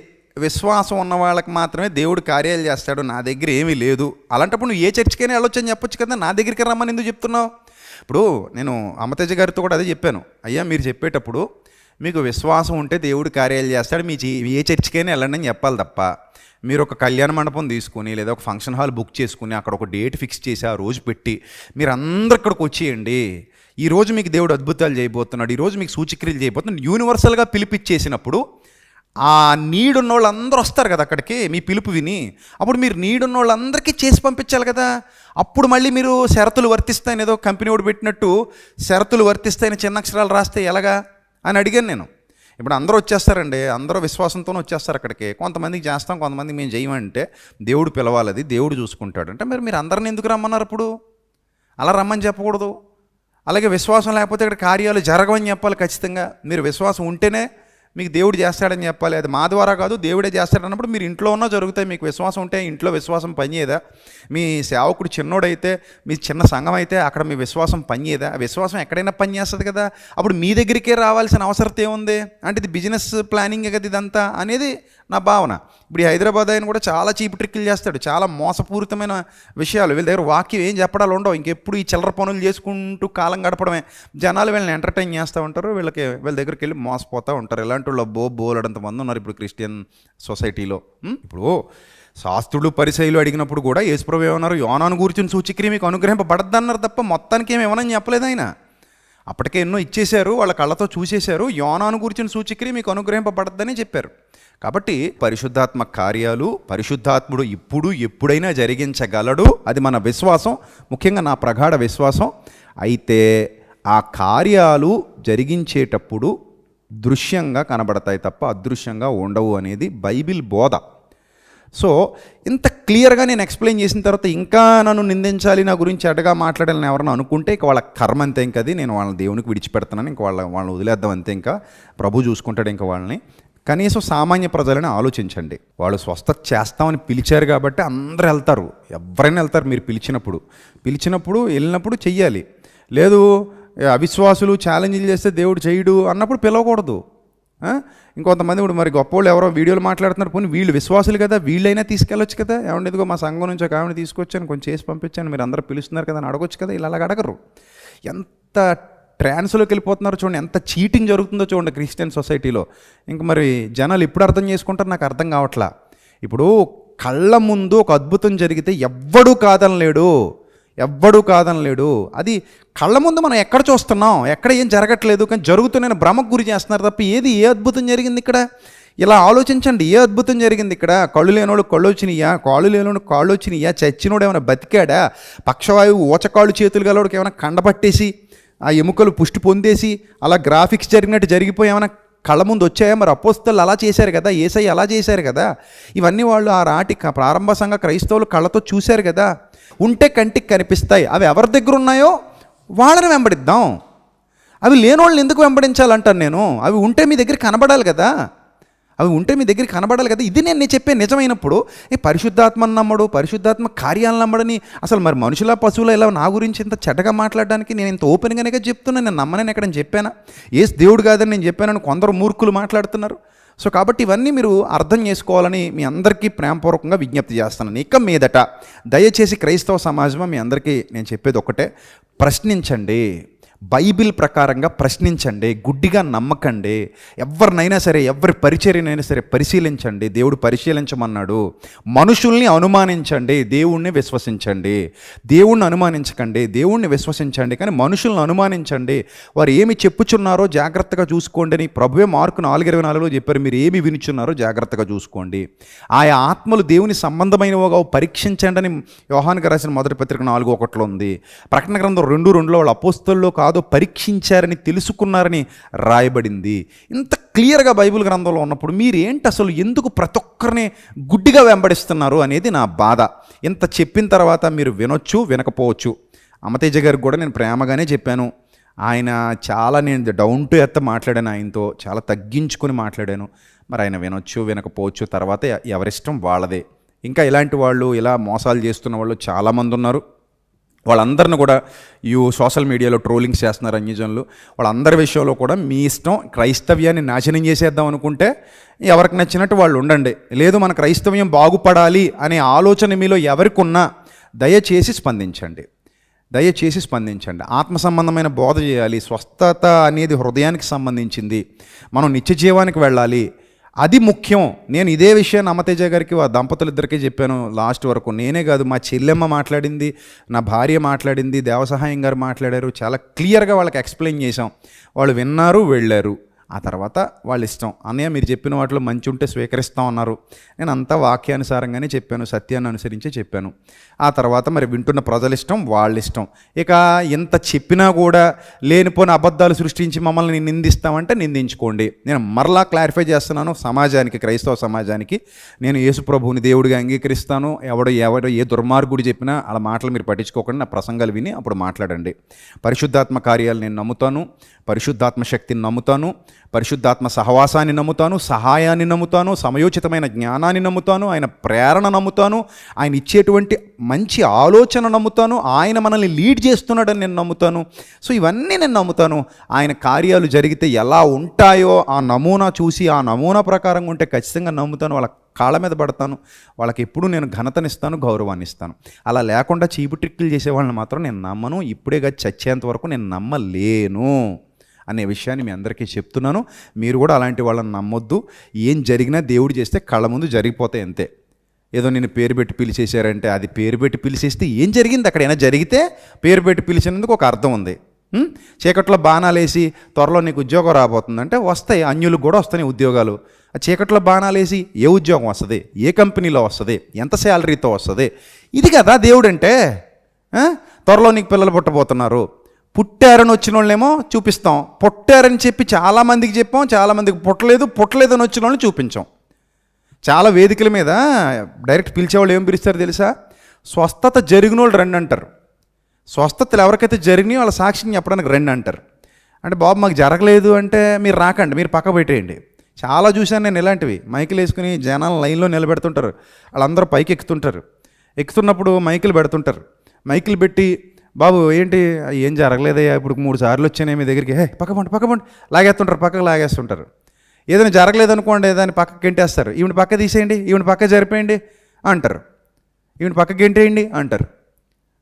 విశ్వాసం ఉన్న వాళ్ళకి మాత్రమే దేవుడు కార్యాలు చేస్తాడు, నా దగ్గర ఏమీ లేదు. అలాంటప్పుడు నువ్వు ఏ చర్చికైనా వెళ్ళొచ్చు అని చెప్పొచ్చు కదా, నా దగ్గరికి రమ్మని ఎందుకు చెప్తున్నావు? ఇప్పుడు నేను అమతేజ గారితో కూడా అదే చెప్పాను. అయ్యా, మీరు చెప్పేటప్పుడు మీకు విశ్వాసం ఉంటే దేవుడు కార్యాలు చేస్తాడు, మీ ఏ చర్చికైనా వెళ్ళండి అని చెప్పాలి తప్ప మీరు ఒక కళ్యాణ మండపం తీసుకుని లేదా ఒక ఫంక్షన్ హాల్ బుక్ చేసుకుని అక్కడ ఒక డేట్ ఫిక్స్ చేసి ఆ రోజు పెట్టి మీరు అందరు ఇక్కడికి వచ్చేయండి, ఈరోజు మీకు దేవుడు అద్భుతాలు చేయబోతున్నాడు, ఈరోజు మీకు సూచక్రియలు చేయబోతున్నాడు, యూనివర్సల్గా పిలిపిచ్చేసినప్పుడు ఆ నీడున్న వాళ్ళందరూ వస్తారు కదా అక్కడికి మీ పిలుపు విని. అప్పుడు మీరు నీడున్న వాళ్ళందరికీ చేసి పంపించాలి కదా. అప్పుడు మళ్ళీ మీరు షరతులు వర్తిస్తాయని ఏదో కంపెనీ వాడు పెట్టినట్టు షరతులు వర్తిస్తాయని చిన్న అక్షరాలు రాస్తే ఎలాగా అని అడిగాను నేను. ఇప్పుడు అందరూ వచ్చేస్తారండి, అందరూ విశ్వాసంతోనే వచ్చేస్తారు అక్కడికి. కొంతమందికి చేస్తాం, కొంతమందికి మేము చేయమంటే దేవుడు పిలవాలది, దేవుడు చూసుకుంటాడు అంటే మీరు అందరిని ఎందుకు రమ్మన్నారు? అప్పుడు అలా రమ్మని చెప్పకూడదు. అలాగే విశ్వాసం లేకపోతే ఇక్కడ కార్యాలు జరగవని చెప్పాలి ఖచ్చితంగా. మీరు విశ్వాసం ఉంటేనే మీకు దేవుడు చేస్తాడని చెప్పాలి. అది మా ద్వారా కాదు, దేవుడే చేస్తాడన్నప్పుడు మీరు ఇంట్లో ఉన్నా జరుగుతాయి. మీకు విశ్వాసం ఉంటే ఇంట్లో విశ్వాసం పనిచేయదా? మీ సేవకుడు చిన్నోడైతే, మీ చిన్న సంఘం అయితే అక్కడ మీ విశ్వాసం పనిచేయదా? విశ్వాసం ఎక్కడైనా పనిచేస్తుంది కదా. అప్పుడు మీ దగ్గరికే రావాల్సిన అవసరం ఏముంది? అంటే ఇది బిజినెస్ ప్లానింగ్ కదా ఇదంతా అనేది నా భావన. ఇప్పుడు ఈ హైదరాబాద్ ఆయన కూడా చాలా చీప్ ట్రిక్లు చేస్తాడు, చాలా మోసపూరితమైన విషయాలు. వీళ్ళ దగ్గర వాక్యం ఏం చెప్పడాలు ఉండవు, ఇంకెప్పుడు ఈ చిల్లర పనులు చేసుకుంటూ కాలం గడపడమే. జనాలు వీళ్ళని ఎంటర్టైన్ చేస్తూ ఉంటారు, వీళ్ళ దగ్గరికి వెళ్ళి మోసపోతూ ఉంటారు. ఇలాంటి వాళ్ళు బోలెడంత మంది ఉన్నారు ఇప్పుడు క్రిస్టియన్ సొసైటీలో. ఇప్పుడు శాస్త్రులు పరిసయ్యులు అడిగినప్పుడు కూడా యేసుప్రభువు ఏమన్నారు? యోనాను గురించి సూచక్రియ మీకు అనుగ్రహింపబడద్దన్నారు తప్ప మొత్తానికి ఏమి ఇవ్వనని చెప్పలేదు ఆయన. అప్పటికే ఎన్నో ఇచ్చేశారు, వాళ్ళ కళ్ళతో చూసేశారు. యోనాను గురించిన సూచక్రియ మీకు అనుగ్రహింపబడద్దని చెప్పారు. కాబట్టి పరిశుద్ధాత్మ కార్యాలు పరిశుద్ధాత్ముడు ఇప్పుడు ఎప్పుడైనా జరిగించగలడు, అది మన విశ్వాసం, ముఖ్యంగా నా ప్రగాఢ విశ్వాసం. అయితే ఆ కార్యాలు జరిగించేటప్పుడు దృశ్యంగా కనబడతాయి తప్ప అదృశ్యంగా ఉండవు అనేది బైబిల్ బోధ. సో ఇంత క్లియర్గా నేను ఎక్స్ప్లెయిన్ చేసిన తర్వాత ఇంకా నన్ను నిందించాలి, నా గురించి అడ్డగా మాట్లాడాలని ఎవరైనా అనుకుంటే ఇక వాళ్ళ కర్మ అంతే. ఇంకది నేను వాళ్ళని దేవునికి విడిచిపెడుతున్నాను, ఇంక వాళ్ళని వదిలేద్దాం అంతే. ఇంకా ప్రభు చూసుకుంటాడు ఇంకా వాళ్ళని. కనీసం సామాన్య ప్రజలని ఆలోచించండి. వాళ్ళు స్వస్థత చేస్తామని పిలిచారు కాబట్టి అందరూ వెళ్తారు, ఎవరైనా వెళ్తారు. మీరు పిలిచినప్పుడు వెళ్ళినప్పుడు చెయ్యాలి. లేదు అవిశ్వాసులు ఛాలెంజ్లు చేస్తే దేవుడు చేయడు అన్నప్పుడు పిలవకూడదు. ఇంకొంతమంది ఇప్పుడు మరి గొప్పవాళ్ళు ఎవరో వీడియోలు మాట్లాడుతున్నారు, పోనీ వీళ్ళు విశ్వాసులు కదా, వీళ్ళైనా తీసుకెళ్ళొచ్చు కదా. ఏమంటే ఇదిగో మా సంఘం నుంచి ఒక ఆవిడ తీసుకొచ్చాను, కొంచెం చేసి పంపించాను, మీరు అందరూ పిలుస్తున్నారు కదా అని అడగొచ్చు కదా. ఇలా అలాగ అడగరు. ఎంత ట్రాన్స్లోకి వెళ్ళిపోతున్నారు చూడండి, ఎంత చీటింగ్ జరుగుతుందో చూడండి క్రిస్టియన్ సొసైటీలో. ఇంక మరి జనాలు ఎప్పుడు అర్థం చేసుకుంటారు నాకు అర్థం కావట్లా. ఇప్పుడు కళ్ళ ముందు ఒక అద్భుతం జరిగితే ఎవ్వడూ కాదనలేడు. అది కళ్ళ ముందు మనం ఎక్కడ చూస్తున్నాం, ఎక్కడ ఏం జరగట్లేదు, కానీ జరుగుతున్న భ్రమకు గురి చేస్తున్నారు తప్ప ఏ అద్భుతం జరిగింది ఇక్కడ? ఇలా ఆలోచించండి, ఏ అద్భుతం జరిగింది ఇక్కడ? కళ్ళు లేనోడు కళ్ళు వచ్చినాయా? కాళ్ళు లేనోడు కాళ్ళు వచ్చినాయా? చచ్చినోడు ఏమైనా బతికాడా? పక్షవాయువు ఊచకాళ్ళు చేతులు గలవాడికి ఏమైనా కండపట్టేసి ఆ ఎముకలు పుష్టి పొందేసి అలా గ్రాఫిక్స్ జరిగినట్టు జరిగిపోయి ఏమైనా కళ్ళ ముందు వచ్చాయా? మరి అపోస్తలు అలా చేశారు కదా, యేసయ్య అలా చేశారు కదా. ఇవన్నీ వాళ్ళు ఆ రాటి ప్రారంభ సంఘ క్రైస్తవులు కళ్ళతో చూశారు కదా. ఉంటే కంటికి కనిపిస్తాయి, అవి ఎవరి దగ్గర ఉన్నాయో వాళ్ళని వెంబడిద్దాం. అవి లేనోళ్ళని ఎందుకు వెంబడించాలంటాను నేను. అవి ఉంటే మీ దగ్గర కనబడాలి కదా, ఇది నేను చెప్పే నిజమైనప్పుడు ఈ పరిశుద్ధాత్మను నమ్మడు, పరిశుద్ధాత్మ కార్యాలను నమ్మడని అసలు మరి మనుషుల పశువుల ఇలా నా గురించి ఇంత చెడ్డగా మాట్లాడడానికి నేను ఇంత ఓపెన్గానే చెప్తున్నాను. నేను నమ్మనని ఎక్కడ చెప్పానా? ఏసు దేవుడు కాదని నేను చెప్పానని కొందరు మూర్ఖులు మాట్లాడుతున్నారు. సో కాబట్టి ఇవన్నీ మీరు అర్థం చేసుకోవాలని మీ అందరికీ ప్రేమపూర్వకంగా విజ్ఞప్తి చేస్తున్నాను. ఇక మీదట దయచేసి క్రైస్తవ సమాజం మీ అందరికీ నేను చెప్పేది ఒకటే, ప్రశ్నించండి. బైబిల్ ప్రకారంగా ప్రశ్నించండి, గుడ్డిగా నమ్మకండి. ఎవరినైనా సరే, ఎవరి పరిచర్యనైనా సరే పరిశీలించండి. దేవుడు పరిశీలించమన్నాడు. మనుషుల్ని అనుమానించండి, దేవుణ్ణి విశ్వసించండి. దేవుణ్ణి అనుమానించకండి, దేవుణ్ణి విశ్వసించండి. కానీ మనుషులను అనుమానించండి. వారు ఏమి చెప్పుచున్నారో జాగ్రత్తగా చూసుకోండి అని ప్రభువే మార్కు 4:24లో చెప్పారు. మీరు ఏమి వినుచున్నారో జాగ్రత్తగా చూసుకోండి. ఆయా ఆత్మలు దేవుని సంబంధమైనవిగా పరీక్షించండి అని యోహానుకు రాసిన మొదటి పత్రిక 4:1లో ఉంది. ప్రకటన గ్రంథం 2:2లో వాళ్ళు అపోస్తలులో కాదు కాదో పరీక్షించారని తెలుసుకున్నారని రాయబడింది. ఇంత క్లియర్గా బైబిల్ గ్రంథంలో ఉన్నప్పుడు మీరేంటి అసలు ఎందుకు ప్రతి ఒక్కరిని గుడ్డిగా వెంబడిస్తున్నారు అనేది నా బాధ. ఇంత చెప్పిన తర్వాత మీరు వినొచ్చు, వినకపోవచ్చు. అమతేజ గారికి కూడా నేను ప్రేమగానే చెప్పాను. ఆయన చాలా, నేను డౌన్ టు ఎర్త్ మాట్లాడాను, ఆయనతో చాలా తగ్గించుకొని మాట్లాడాను. మరి ఆయన వినొచ్చు, వినకపోవచ్చు, తర్వాత ఎవరిష్టం వాళ్ళదే. ఇంకా ఇలాంటి వాళ్ళు, ఇలా మోసాలు చేస్తున్న వాళ్ళు చాలామంది ఉన్నారు. వాళ్ళందరిని కూడా సోషల్ మీడియాలో ట్రోలింగ్స్ చేస్తున్నారు అన్యజనులు. వాళ్ళందరి విషయంలో కూడా మీ ఇష్టం. క్రైస్తవ్యాన్ని నాశనం చేసేద్దాం అనుకుంటే ఎవరికి నచ్చినట్టు వాళ్ళు ఉండండి. లేదు మన క్రైస్తవ్యం బాగుపడాలి అనే ఆలోచన మీలో ఎవరికి ఉన్నా దయచేసి స్పందించండి. ఆత్మ సంబంధమైన బోధ చేయాలి. స్వస్థత అనేది హృదయానికి సంబంధించింది. మనం నిత్య జీవానికి వెళ్ళాలి, అది ముఖ్యం. నేను ఇదే విషయాన్ని అమతేజ గారికి, ఆ దంపతులిద్దరికీ చెప్పాను లాస్ట్ వరకు. నేనే కాదు, మా చెల్లెమ్మ మాట్లాడింది, నా భార్య మాట్లాడింది, దేవసహాయం గారు మాట్లాడారు. చాలా క్లియర్గా వాళ్ళకి ఎక్స్ప్లెయిన్ చేశాం. వాళ్ళు విన్నారు, వెళ్ళారు. ఆ తర్వాత వాళ్ళ ఇష్టం. అన్నయ్య మీరు చెప్పిన వాటిలో మంచి ఉంటే స్వీకరిస్తాం అన్నారు. నేను అంతా వాక్యానుసారంగానే చెప్పాను, సత్యాన్ని అనుసరించే చెప్పాను. ఆ తర్వాత మరి వింటున్న ప్రజల ఇష్టం, వాళ్ళ ఇష్టం. ఇక ఎంత చెప్పినా కూడా లేనిపోని అబద్ధాలు సృష్టించి మమ్మల్ని నిందిస్తామంటే నిందించుకోండి. నేను మరలా క్లారిఫై చేస్తున్నాను సమాజానికి, క్రైస్తవ సమాజానికి. నేను యేసు ప్రభువుని దేవుడిగా అంగీకరిస్తాను. ఎవడో ఏ దుర్మార్గుడు చెప్పినా అలా మాటలు మీరు పట్టించుకోకుండా నా ప్రసంగాలు విని అప్పుడు మాట్లాడండి. పరిశుద్ధాత్మ కార్యాలు నేను నమ్ముతాను, పరిశుద్ధాత్మ శక్తిని నమ్ముతాను, పరిశుద్ధాత్మ సహవాసాన్ని నమ్ముతాను, సహాయాన్ని నమ్ముతాను, సమయోచితమైన జ్ఞానాన్ని నమ్ముతాను, ఆయన ప్రేరణ నమ్ముతాను, ఆయన ఇచ్చేటువంటి మంచి ఆలోచన నమ్ముతాను, ఆయన మనల్ని లీడ్ చేస్తున్నాడని నేను నమ్ముతాను. సో ఇవన్నీ నేను నమ్ముతాను. ఆయన కార్యాలు జరిగితే ఎలా ఉంటాయో ఆ నమూనా చూసి, ఆ నమూనా ప్రకారంగా ఉంటే ఖచ్చితంగా నమ్ముతాను. వాళ్ళ కాళ్ళ మీద పడతాను. వాళ్ళకి ఎప్పుడూ నేను ఘనతనిస్తాను, గౌరవాన్ని ఇస్తాను. అలా లేకుండా చీపు ట్రిక్కులు చేసే వాళ్ళని మాత్రం నేను నమ్మను. ఇప్పుడే కాదు, చచ్చేంత వరకు నేను నమ్మలేను అనే విషయాన్ని మీ అందరికీ చెప్తున్నాను. మీరు కూడా అలాంటి వాళ్ళని నమ్మొద్దు. ఏం జరిగినా దేవుడు చేస్తే కళ్ళ ముందు జరిగిపోతాయి అంతే. ఏదో నేను పేరు పెట్టి పిలిచేశారంటే అది పేరు పెట్టి పిలిచేస్తే ఏం జరిగింది? అక్కడైనా జరిగితే పేరు పెట్టి పిలిచినందుకు ఒక అర్థం ఉంది. చీకట్లో బాణాలేసి త్వరలో నీకు ఉద్యోగం రాబోతుందంటే వస్తాయి, అన్యులకు కూడా వస్తాయి ఉద్యోగాలు. ఆ చీకట్లో బాణాలేసి ఏ ఉద్యోగం వస్తుంది, ఏ కంపెనీలో వస్తుంది, ఎంత శాలరీతో వస్తుంది? ఇది కదా దేవుడు అంటే. త్వరలో నీకు పిల్లలు పుట్టబోతున్నారు, పుట్టారని వచ్చిన వాళ్ళేమో చూపిస్తాం, పుట్టారని చెప్పి చాలామందికి చెప్పాం, చాలామందికి పుట్టలేదని వచ్చిన వాళ్ళని చూపించాం. చాలా వేదికల మీద డైరెక్ట్ పిలిచేవాళ్ళు ఏం పిలుస్తారు తెలుసా? స్వస్థత జరిగిన వాళ్ళు రండి అంటారు. స్వస్థతలు ఎవరికైతే జరిగినాయో వాళ్ళ సాక్షిని చెప్పడానికి రండి అంటారు. అంటే బాబు మాకు జరగలేదు అంటే మీరు రాకండి, మీరు పక్క పెట్టేయండి. చాలా చూశాను నేను ఇలాంటివి. మైకులు వేసుకుని జనాలు లైన్లో నిలబెడుతుంటారు, వాళ్ళందరూ పైకి ఎక్కుతుంటారు. ఎక్కుతున్నప్పుడు మైకులు పెడుతుంటారు. మైకులు పెట్టి బాబు ఏంటి ఏం జరగలేదయ్యా, ఇప్పుడు 3 సార్లు వచ్చానే మీ దగ్గరికి, పక్కపండి లాగేస్తుంటారు, పక్కకు లాగేస్తుంటారు. ఏదైనా జరగలేదనుకోండి దాన్ని పక్కకి గెంటేస్తారు. ఈవిడ పక్క తీసేయండి, ఈవిడ పక్క జరిపేయండి అంటారు, ఈవిడ పక్క గెంటేయండి అంటారు.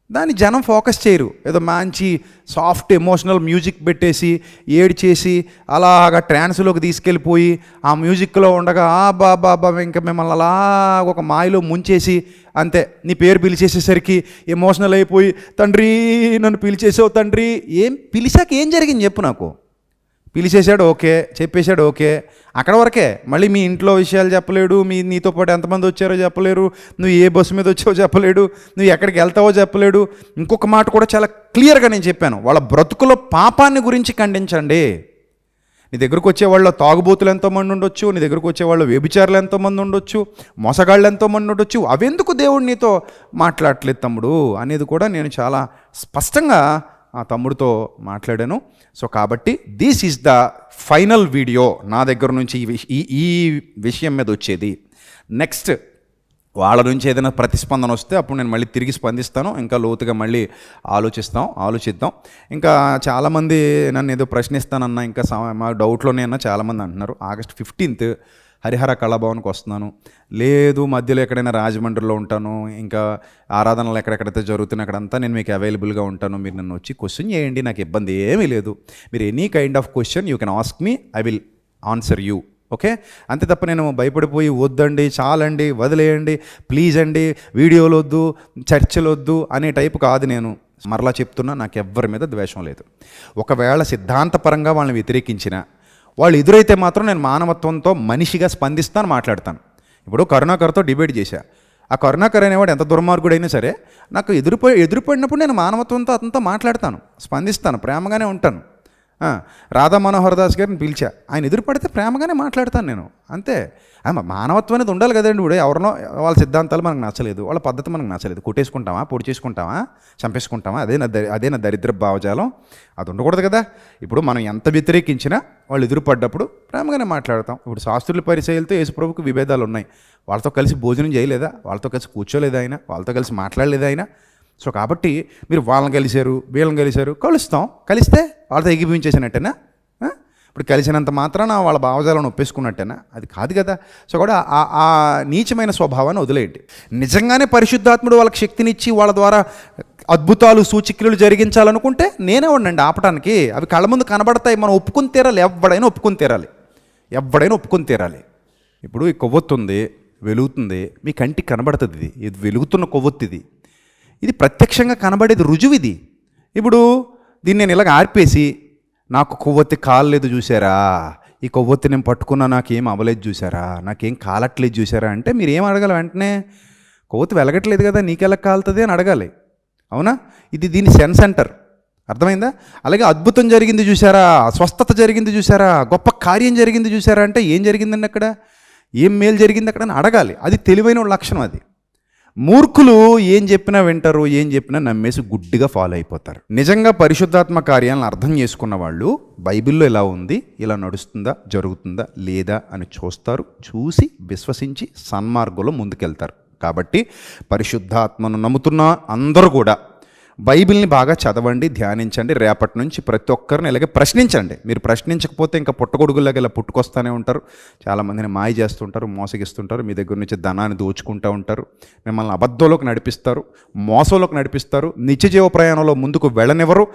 దాన్ని జనం ఫోకస్ చేయరు. ఏదో మంచి సాఫ్ట్ ఎమోషనల్ మ్యూజిక్ పెట్టేసి ఏడ్చేసి అలాగా ట్రాన్స్లోకి తీసుకెళ్ళిపోయి ఆ మ్యూజిక్లో ఉండగా బాబా ఇంకా మిమ్మల్ని అలా ఒక మాయలో ముంచేసి అంతే. నీ పేరు పిలిచేసేసరికి ఎమోషనల్ అయిపోయి తండ్రి నన్ను పిలిచేసావు తండ్రి. ఏం పిలిచాక ఏం జరిగింది చెప్పు నాకు? పిలిచేశాడు ఓకే, చెప్పేశాడు ఓకే, అక్కడ వరకే. మళ్ళీ మీ ఇంట్లో విషయాలు చెప్పలేడు, నీతో పాటు ఎంతమంది వచ్చారో చెప్పలేరు, నువ్వు ఏ బస్సు మీద వచ్చావో చెప్పలేడు, నువ్వు ఎక్కడికి వెళ్తావో చెప్పలేడు. ఇంకొక మాట కూడా చాలా క్లియర్గా నేను చెప్పాను, వాళ్ళ బ్రతుకులో పాపాన్ని గురించి ఖండించండి. నీ దగ్గరకు వచ్చేవాళ్ళు తాగుబోతులు ఎంతోమంది ఉండొచ్చు, నీ దగ్గరకు వచ్చేవాళ్ళు వ్యభిచారులు ఎంతోమంది ఉండొచ్చు, మోసగాళ్ళు ఎంతోమంది ఉండొచ్చు. అవెందుకు దేవుడు నీతో మాట్లాడట్లేదు తమ్ముడు అనేది కూడా నేను చాలా స్పష్టంగా ఆ తమ్ముడితో మాట్లాడాను. సో కాబట్టి this is the final video నా దగ్గర నుంచి ఈ విషయం మీద వచ్చేది. నెక్స్ట్ వాళ్ళ నుంచి ఏదైనా ప్రతిస్పందన వస్తే అప్పుడు నేను మళ్ళీ తిరిగి స్పందిస్తాను, ఇంకా లోతుగా మళ్ళీ ఆలోచిద్దాం. ఇంకా చాలామంది నన్ను ఏదో ప్రశ్నిస్తానన్నా, ఇంకా మా డౌట్లోనే అన్నా చాలామంది అంటున్నారు. ఆగస్ట్ 15th హరిహర కళాభవన్కి వస్తున్నాను, లేదు మధ్యలో ఎక్కడైనా రాజమండ్రిలో ఉంటాను, ఇంకా ఆరాధనలు ఎక్కడెక్కడైతే జరుగుతున్నాయి అక్కడంతా నేను మీకు అవైలబుల్గా ఉంటాను. మీరు నన్ను వచ్చి క్వశ్చన్ చేయండి, నాకు ఇబ్బంది ఏమీ లేదు. మీరు any kind of question you can ask me, I will answer you. Okay, అంతే తప్ప నేను భయపడిపోయి వద్దండి, చాలండి, వదిలేయండి, ప్లీజ్ అండి, వీడియోలు వద్దు, చర్చలు వద్దు అనే టైపు కాదు నేను. మరలా చెప్తున్నా, నాకు ఎవ్వరి మీద ద్వేషం లేదు. ఒకవేళ సిద్ధాంతపరంగా వాళ్ళని వ్యతిరేకించిన వాళ్ళు ఎదురైతే మాత్రం నేను మానవత్వంతో మనిషిగా స్పందిస్తాను, మాట్లాడతాను. ఇప్పుడు కరుణాకర్తో డిబేట్ చేశా, ఆ కరుణాకర్ అనేవాడు ఎంత దుర్మార్గుడైనా సరే నాకు ఎదురుపడినప్పుడు నేను మానవత్వంతో అతనితో మాట్లాడతాను, స్పందిస్తాను, ప్రేమగానే ఉంటాను. రాధా మనోహర్ దాస్ గారిని పిలిచా, ఆయన ఎదురుపడితే ప్రేమగానే మాట్లాడతాను నేను, అంతే. మానవత్వం అనేది ఉండాలి కదండి. ఇప్పుడు ఎవరినో వాళ్ళ సిద్ధాంతాలు మనకు నచ్చలేదు, వాళ్ళ పద్ధతి మనకు నచ్చలేదు, కొట్టేసుకుంటామా, పొడి చేసుకుంటామా, చంపేసుకుంటామా, అదే నా దరిద్ర భావజాలం. అది ఉండకూడదు కదా. ఇప్పుడు మనం ఎంత వ్యతిరేకించినా వాళ్ళు ఎదురుపడ్డప్పుడు ప్రేమగానే మాట్లాడతాం. ఇప్పుడు శాస్త్రుల పరిచయాలతో యేసుప్రభుకు విభేదాలు ఉన్నాయి. వాళ్ళతో కలిసి భోజనం చేయలేదా, వాళ్ళతో కలిసి కూర్చోలేదా ఆయన, వాళ్ళతో కలిసి మాట్లాడలేదా ఆయన? సో కాబట్టి మీరు వాళ్ళని కలిశారు, వీళ్ళని కలిశారు, కలిస్తే వాళ్ళతో ఎగిపించేసినట్టేనా? ఇప్పుడు కలిసినంత మాత్రాన వాళ్ళ భావజాలను ఒప్పేసుకున్నట్టేనా? అది కాదు కదా. సో కూడా ఆ నీచమైన స్వభావాన్ని వదిలేయండి. నిజంగానే పరిశుద్ధాత్ముడు వాళ్ళకి శక్తినిచ్చి వాళ్ళ ద్వారా అద్భుతాలు సూచిక్రియలు జరిగించాలనుకుంటే నేనే ఉండండి ఆపటానికి. అవి కళ్ళ ముందు కనబడతాయి, మనం ఒప్పుకుని తీరాలి. ఎవడైనా ఒప్పుకుని తీరాలి. ఇప్పుడు ఈ కొవ్వొత్తుంది, వెలుగుతుంది, మీ కంటికి కనబడుతుంది. ఇది వెలుగుతున్న కొవ్వొత్తిది, ఇది ప్రత్యక్షంగా కనబడేది, రుజువు ఇది. ఇప్పుడు దీన్ని నేను ఇలాగ ఆర్పేసి నాకు కొవ్వొత్తి కాలలేదు చూసారా, ఈ కొవ్వొత్తి నేను పట్టుకున్నా నాకేం అవ్వలేదు చూసారా, నాకేం కాలట్లేదు చూసారా అంటే మీరు ఏం అడగాలి? వెంటనే కొవ్వొత్తి వెలగట్లేదు కదా, నీకెలా కాలుతుంది అని అడగాలి. అవునా? దీని సెన్స్ అంటారు. అర్థమైందా? అలాగే అద్భుతం జరిగింది చూసారా, స్వస్థత జరిగింది చూసారా, గొప్ప కార్యం జరిగింది చూసారా అంటే ఏం జరిగిందండి అక్కడ, ఏం మేలు జరిగింది అక్కడ అని అడగాలి. అది తెలివైన లక్షణం. అది మూర్ఖులు ఏం చెప్పినా వింటారు, ఏం చెప్పినా నమ్మేసి గుడ్డిగా ఫాలో అయిపోతారు. నిజంగా పరిశుద్ధాత్మ కార్యాలను అర్థం చేసుకున్న వాళ్ళు బైబిల్లో ఎలా ఉంది, ఇలా నడుస్తుందా, జరుగుతుందా లేదా అని చూస్తారు. చూసి విశ్వసించి సన్మార్గంలో ముందుకెళ్తారు. కాబట్టి పరిశుద్ధాత్మను నమ్ముతున్న అందరూ కూడా బైబిల్ని బాగా చదవండి, ధ్యానించండి. రేపటి నుంచి ప్రతి ఒక్కరిని ఇలాగే ప్రశ్నించండి. మీరు ప్రశ్నించకపోతే ఇంకా పుట్టగొడుగులాగా ఇలా పుట్టుకొస్తూనే ఉంటారు. చాలామందిని మాయ చేస్తుంటారు, మోసగిస్తుంటారు, మీ దగ్గర నుంచి ధనాన్ని దోచుకుంటూ ఉంటారు, మిమ్మల్ని అబద్ధంలోకి నడిపిస్తారు, మోసంలోకి నడిపిస్తారు, నిత్యజీవ ప్రయాణంలో ముందుకు వెళ్ళనివ్వరు.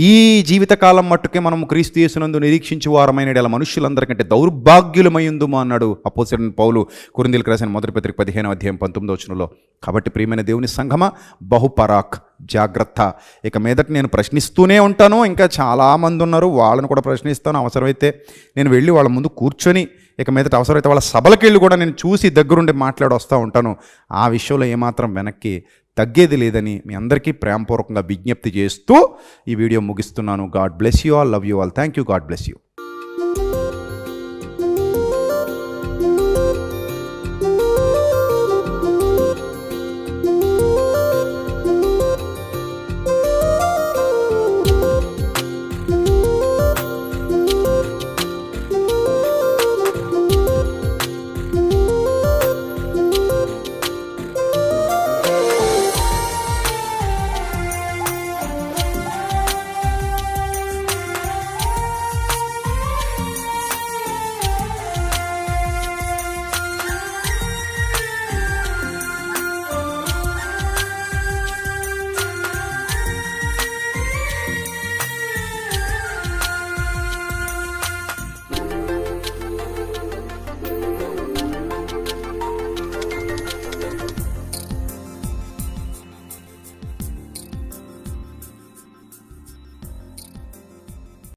ఈ జీవితకాలం మట్టుకే మనం క్రీస్తు యేసునందు నిరీక్షించే వారమైన ఇలా మనుషులందరికంటే దౌర్భాగ్యులమైందుమా అన్నాడు అపోస్తలుడైన పౌలు కొరింథీయులకు రాసిన మొదటి పత్రిక 15వ అధ్యాయం 19వ వచనంలో. కాబట్టి ప్రియమైన దేవుని సంఘమా, బహుపరాక్, జాగ్రత్త. ఇక మీదట నేను ప్రశ్నిస్తూనే ఉంటాను. ఇంకా చాలామంది ఉన్నారు, వాళ్ళని కూడా ప్రశ్నిస్తాను. అవసరమైతే నేను వెళ్ళి వాళ్ళ ముందు కూర్చొని, ఇక మీదట అవసరమైతే వాళ్ళ సభలకు వెళ్ళి కూడా నేను చూసి దగ్గరుండి మాట్లాడి వస్తూ ఉంటాను. ఆ విషయంలో ఏమాత్రం వెనక్కి తగ్గేది లేదని మీ అందరికీ ప్రేమపూర్వకంగా విజ్ఞప్తి చేస్తూ ఈ వీడియో ముగిస్తున్నాను. God bless you all, love you all, thank you, God bless you.